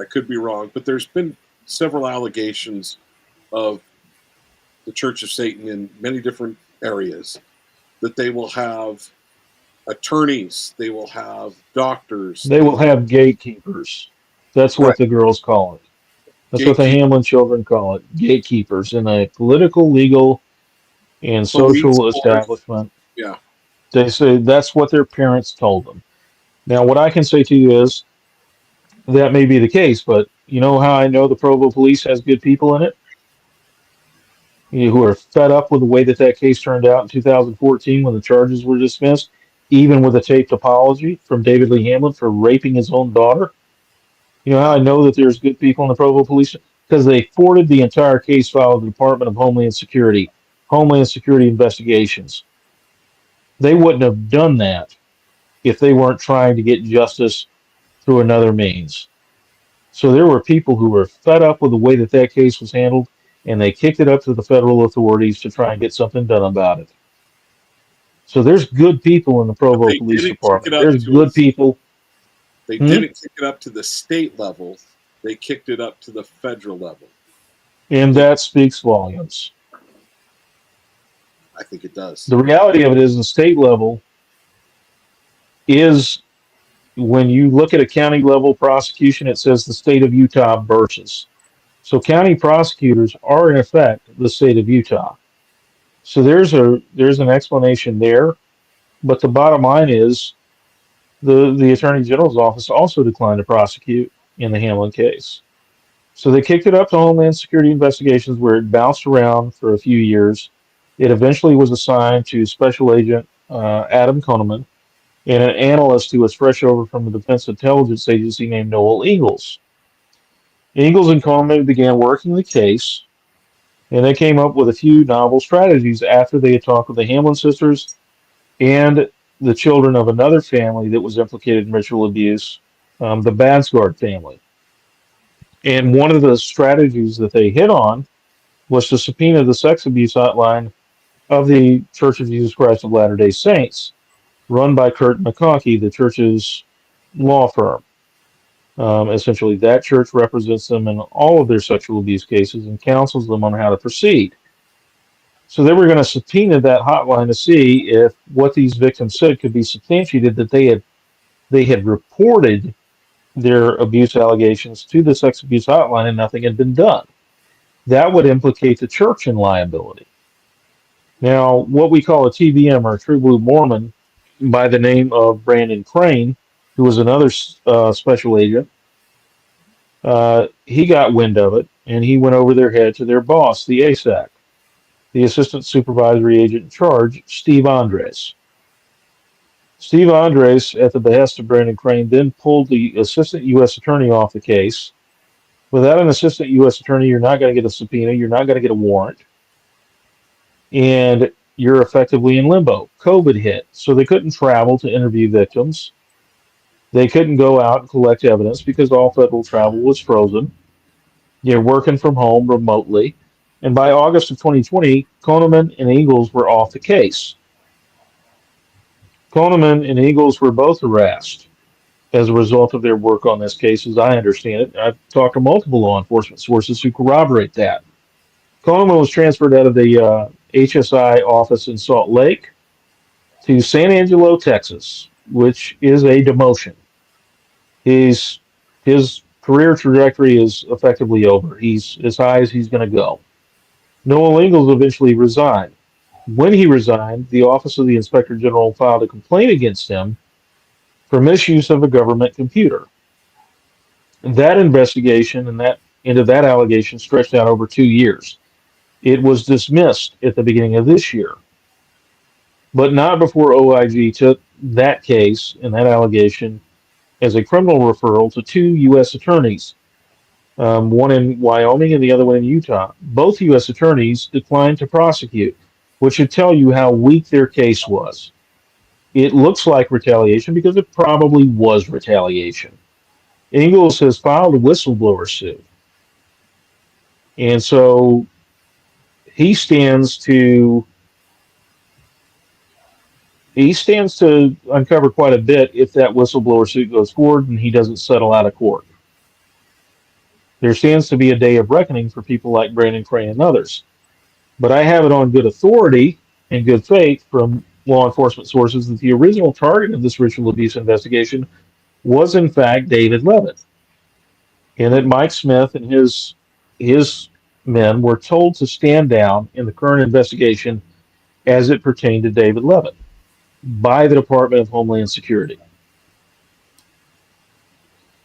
A: I could be wrong, but there's been several allegations of the Church of Satan in many different areas, that they will have attorneys, they will have doctors.
C: They will have gatekeepers. That's what the girls call it. That's what the Hamlin children call it, gatekeepers in a political, legal, and social establishment.
A: Yeah.
C: They say that's what their parents told them. Now, what I can say to you is that may be the case, but you know how I know the Provo Police has good people in it? Who are fed up with the way that that case turned out in 2014 when the charges were dismissed, even with a taped apology from David Lee Hamlin for raping his own daughter. You know how I know that there's good people in the Provo Police? Because they forwarded the entire case file to the Department of Homeland Security investigations. They wouldn't have done that if they weren't trying to get justice through another means. So there were people who were fed up with the way that that case was handled, and they kicked it up to the federal authorities to try and get something done about it. So there's good people in the Provo Police Department. There's good people.
A: They didn't kick it up to the state level. They kicked it up to the federal level.
C: And that speaks volumes.
A: I think it does.
C: The reality of it is the state level is when you look at a county level prosecution, it says the state of Utah versus. So county prosecutors are in effect the state of Utah. So there's an explanation there, but the bottom line is the Attorney General's office also declined to prosecute in the Hamlin case. So they kicked it up to Homeland Security Investigations, where it bounced around for a few years. It eventually was assigned to Special Agent Adam Koneman and an analyst who was fresh over from the Defense Intelligence Agency named Noel Ingalls. Ingalls and Koneman began working the case, and they came up with a few novel strategies after they had talked with the Hamlin sisters and the children of another family that was implicated in ritual abuse, the Badsgard family. And one of the strategies that they hit on was to subpoena the sex abuse hotline of the Church of Jesus Christ of Latter-day Saints, run by Kurt McConkie, the church's law firm. Essentially, that church represents them in all of their sexual abuse cases and counsels them on how to proceed. So they were going to subpoena that hotline to see if what these victims said could be substantiated, that they had reported their abuse allegations to the sex abuse hotline and nothing had been done. That would implicate the church in liability. Now, what we call a TBM, or a True Blue Mormon, by the name of Brandon Crane, who was another special agent, he got wind of it, and he went over their head to their boss, the ASAC, the Assistant Supervisory Agent in Charge, Steve Andres. Steve Andres, at the behest of Brandon Crane, then pulled the Assistant U.S. Attorney off the case. Without an Assistant U.S. Attorney, you're not going to get a subpoena, you're not going to get a warrant, and you're effectively in limbo. COVID hit, so they couldn't travel to interview victims. They couldn't go out and collect evidence because all federal travel was frozen. You're working from home remotely. And by August of 2020, Koneman and Ingalls were off the case. Koneman and Ingalls were both harassed as a result of their work on this case, as I understand it. I've talked to multiple law enforcement sources who corroborate that. Koneman was transferred out of the HSI office in Salt Lake to San Angelo, Texas, which is a demotion. His career trajectory is effectively over. He's as high as he's going to go. Noel Ingalls eventually resigned. When he resigned, the Office of the Inspector General filed a complaint against him for misuse of a government computer. That investigation and that into that allegation stretched out over 2 years. It was dismissed at the beginning of this year, but not before OIG took that case and that allegation as a criminal referral to 2 U.S. attorneys, one in Wyoming and the other one in Utah. Both U.S. attorneys declined to prosecute, which should tell you how weak their case was. It looks like retaliation because it probably was retaliation. Ingalls has filed a whistleblower suit. And so he stands to uncover quite a bit if that whistleblower suit goes forward and he doesn't settle out of court. There stands to be a day of reckoning for people like Brandon Crane and others. But I have it on good authority and good faith from law enforcement sources that the original target of this ritual abuse investigation was in fact David Levitt, and that Mike Smith and his men were told to stand down in the current investigation as it pertained to David Levitt by the Department of Homeland Security.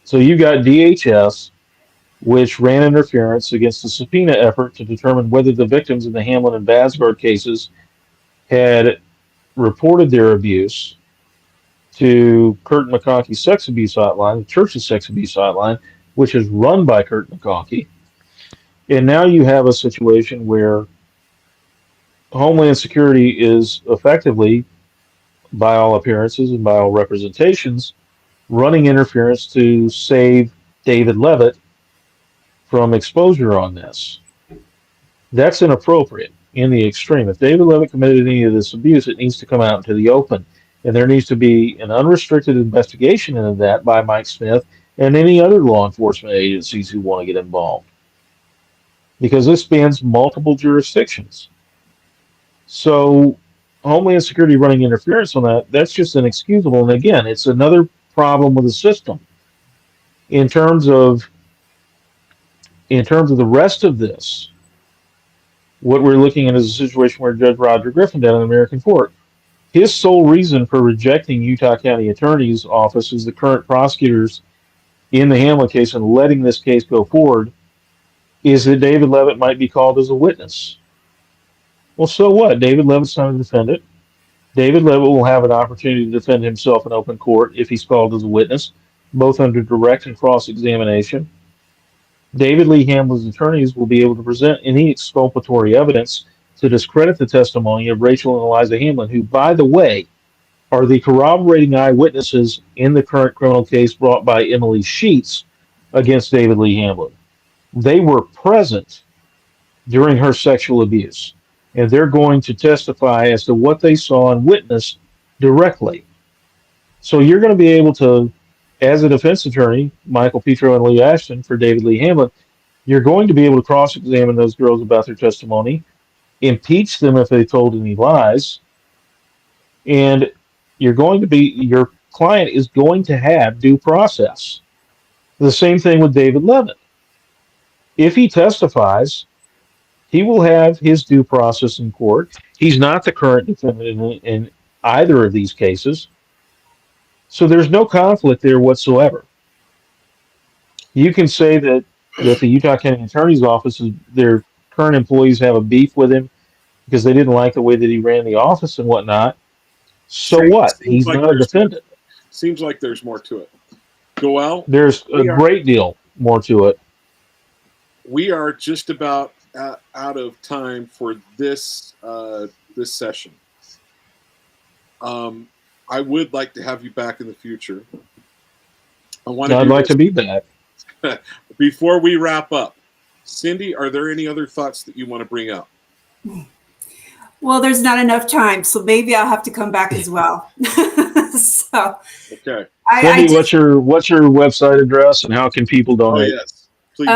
C: So you got DHS, which ran interference against the subpoena effort to determine whether the victims in the Hamlin and Badsgard cases had reported their abuse to Kurt McConkie's sex abuse hotline, the church's sex abuse hotline, which is run by Kurt McConkie. And now you have a situation where Homeland Security is effectively, by all appearances and by all representations, running interference to save David Levitt from exposure on this. That's inappropriate in the extreme. If David Levitt committed any of this abuse, it needs to come out into the open. And there needs to be an unrestricted investigation into that by Mike Smith and any other law enforcement agencies who want to get involved. Because this spans multiple jurisdictions. So Homeland Security running interference on that, that's just inexcusable. And again, it's another problem with the system. In terms of the rest of this, what we're looking at is a situation where Judge Roger Griffin down in American Fork, his sole reason for rejecting Utah County Attorney's Office as the current prosecutors in the Hamlet case and letting this case go forward is that David Levitt might be called as a witness. Well, so what? David Levitt's not a defendant. David Levitt will have an opportunity to defend himself in open court if he's called as a witness, both under direct and cross-examination. David Lee Hamlin's attorneys will be able to present any exculpatory evidence to discredit the testimony of Rachel and Eliza Hamlin, who, by the way, are the corroborating eyewitnesses in the current criminal case brought by Emily Sheets against David Lee Hamlin. They were present during her sexual abuse, and they're going to testify as to what they saw and witnessed directly. So you're going to be able to, as a defense attorney, Michael Petro and Lee Ashton for David Lee Hamlin, you're going to be able to cross-examine those girls about their testimony, impeach them if they told any lies, and your client is going to have due process. The same thing with David Levitt. If he testifies, he will have his due process in court. He's not the current defendant in either of these cases. So there's no conflict there whatsoever. You can say that the Utah County Attorney's Office, their current employees have a beef with him because they didn't like the way that he ran the office and whatnot. So what? He's not a defendant.
A: Seems like there's more to it. Goel?
C: There's a great deal more to it.
A: We are just about out of time for this this session. I would like to have you back in the future.
C: I'd like to be back.
A: Before we wrap up, Cindy, are there any other thoughts that you want to bring up?
B: Well, there's not enough time, so maybe I'll have to come back as well. So,
A: okay.
C: Cindy, what's your website address and how can people donate?
A: Oh, yes, please.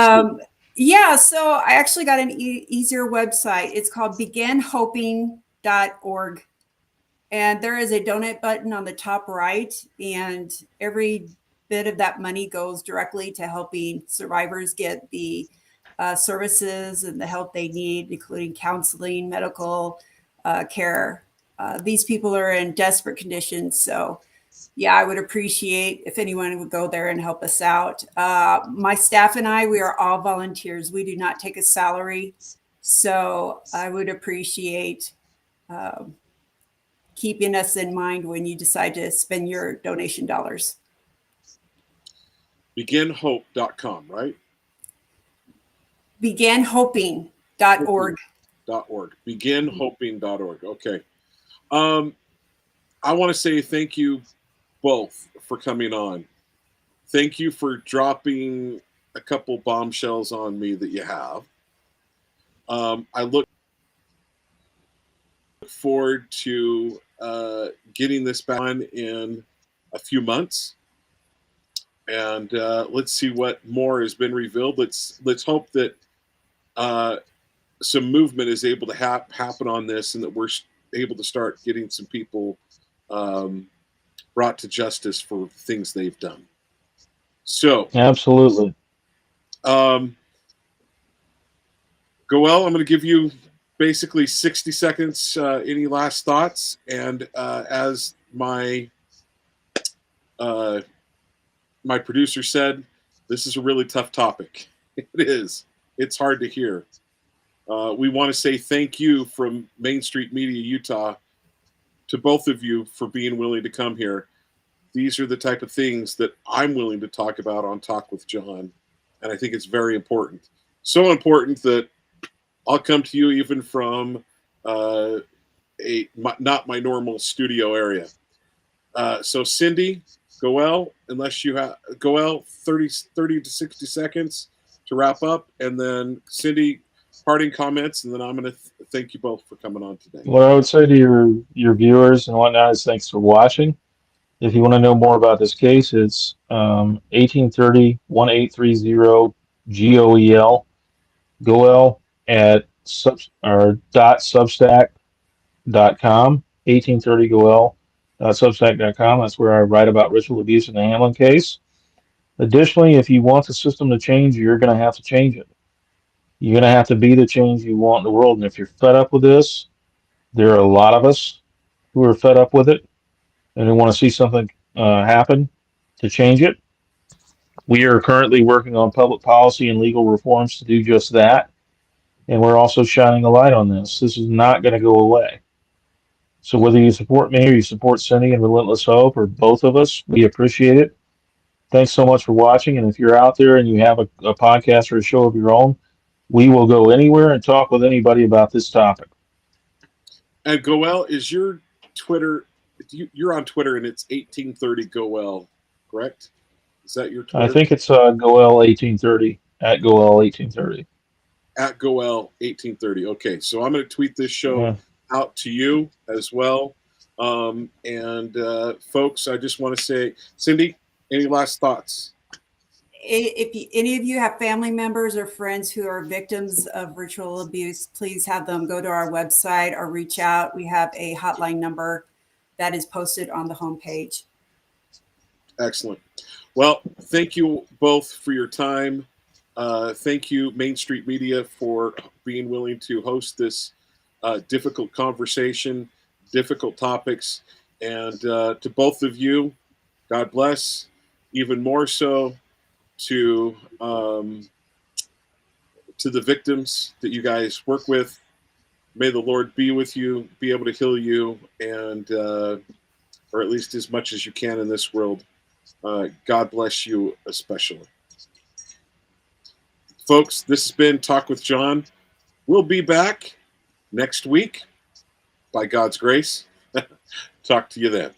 B: Yeah, so I actually got an easier website. It's called beginhoping.org. And there is a donate button on the top right, and every bit of that money goes directly to helping survivors get the services and the help they need, including counseling, medical care. These people are in desperate conditions. So, yeah, I would appreciate if anyone would go there and help us out. My staff and I, we are all volunteers. We do not take a salary. So I would appreciate keeping us in mind when you decide to spend your donation dollars.
A: Beginhope.com, right?
B: Beginhoping.org.
A: Beginhoping.org. Okay. I want to say thank you both for coming on. Thank you for dropping a couple bombshells on me that you have. I look forward to getting this back on in a few months, and let's see what more has been revealed. Let's hope that some movement is able to happen on this, and that we're able to start getting some people brought to justice for things they've done. So
C: absolutely.
A: Goel, I'm going to give you basically 60 seconds. Any last thoughts? And as my producer said, this is a really tough topic. It is. It's hard to hear. We want to say thank you from Main Street Media Utah to both of you for being willing to come here. These are the type of things that I'm willing to talk about on Talk with John, and I think it's very important. So important that I'll come to you even from not my normal studio area. So Cindy, Goel, unless you have Goel, 30 to 60 seconds to wrap up, and then Cindy, parting comments, and then I'm going to thank you both for coming on today.
C: What I would say to your viewers and whatnot is thanks for watching. If you want to know more about this case, it's 1830-1830 GOEL, Goel at .substack.com, 1830 Goel. Substack.com. That's where I write about ritual abuse in the Hamlin case. Additionally, if you want the system to change, you're going to have to change it. You're going to have to be the change you want in the world. And if you're fed up with this, there are a lot of us who are fed up with it and who want to see something happen to change it. We are currently working on public policy and legal reforms to do just that. And we're also shining a light on this. This is not going to go away. So whether you support me or you support Cindy and Relentless Hope or both of us, we appreciate it. Thanks so much for watching. And if you're out there and you have a podcast or a show of your own, we will go anywhere and talk with anybody about this topic.
A: And Goel, is your Twitter? You're on Twitter, and it's 1830 Goel, correct? Is that your Twitter?
C: I think it's Goel 1830 at Goel 1830.
A: At Goel 1830. Okay, so I'm going to tweet this show out to you as well. Folks, I just want to say, Cindy, any last thoughts?
B: If any of you have family members or friends who are victims of ritual abuse, please have them go to our website or reach out. We have a hotline number that is posted on the homepage.
A: Excellent. Well, thank you both for your time. Thank you, Main Street Media, for being willing to host this difficult conversation, difficult topics. And to both of you, God bless. Even more so to the victims that you guys work with. May the Lord be with you, be able to heal you, and or at least as much as you can in this world. God bless you especially. Folks, this has been Talk with John. We'll be back next week by God's grace. Talk to you then.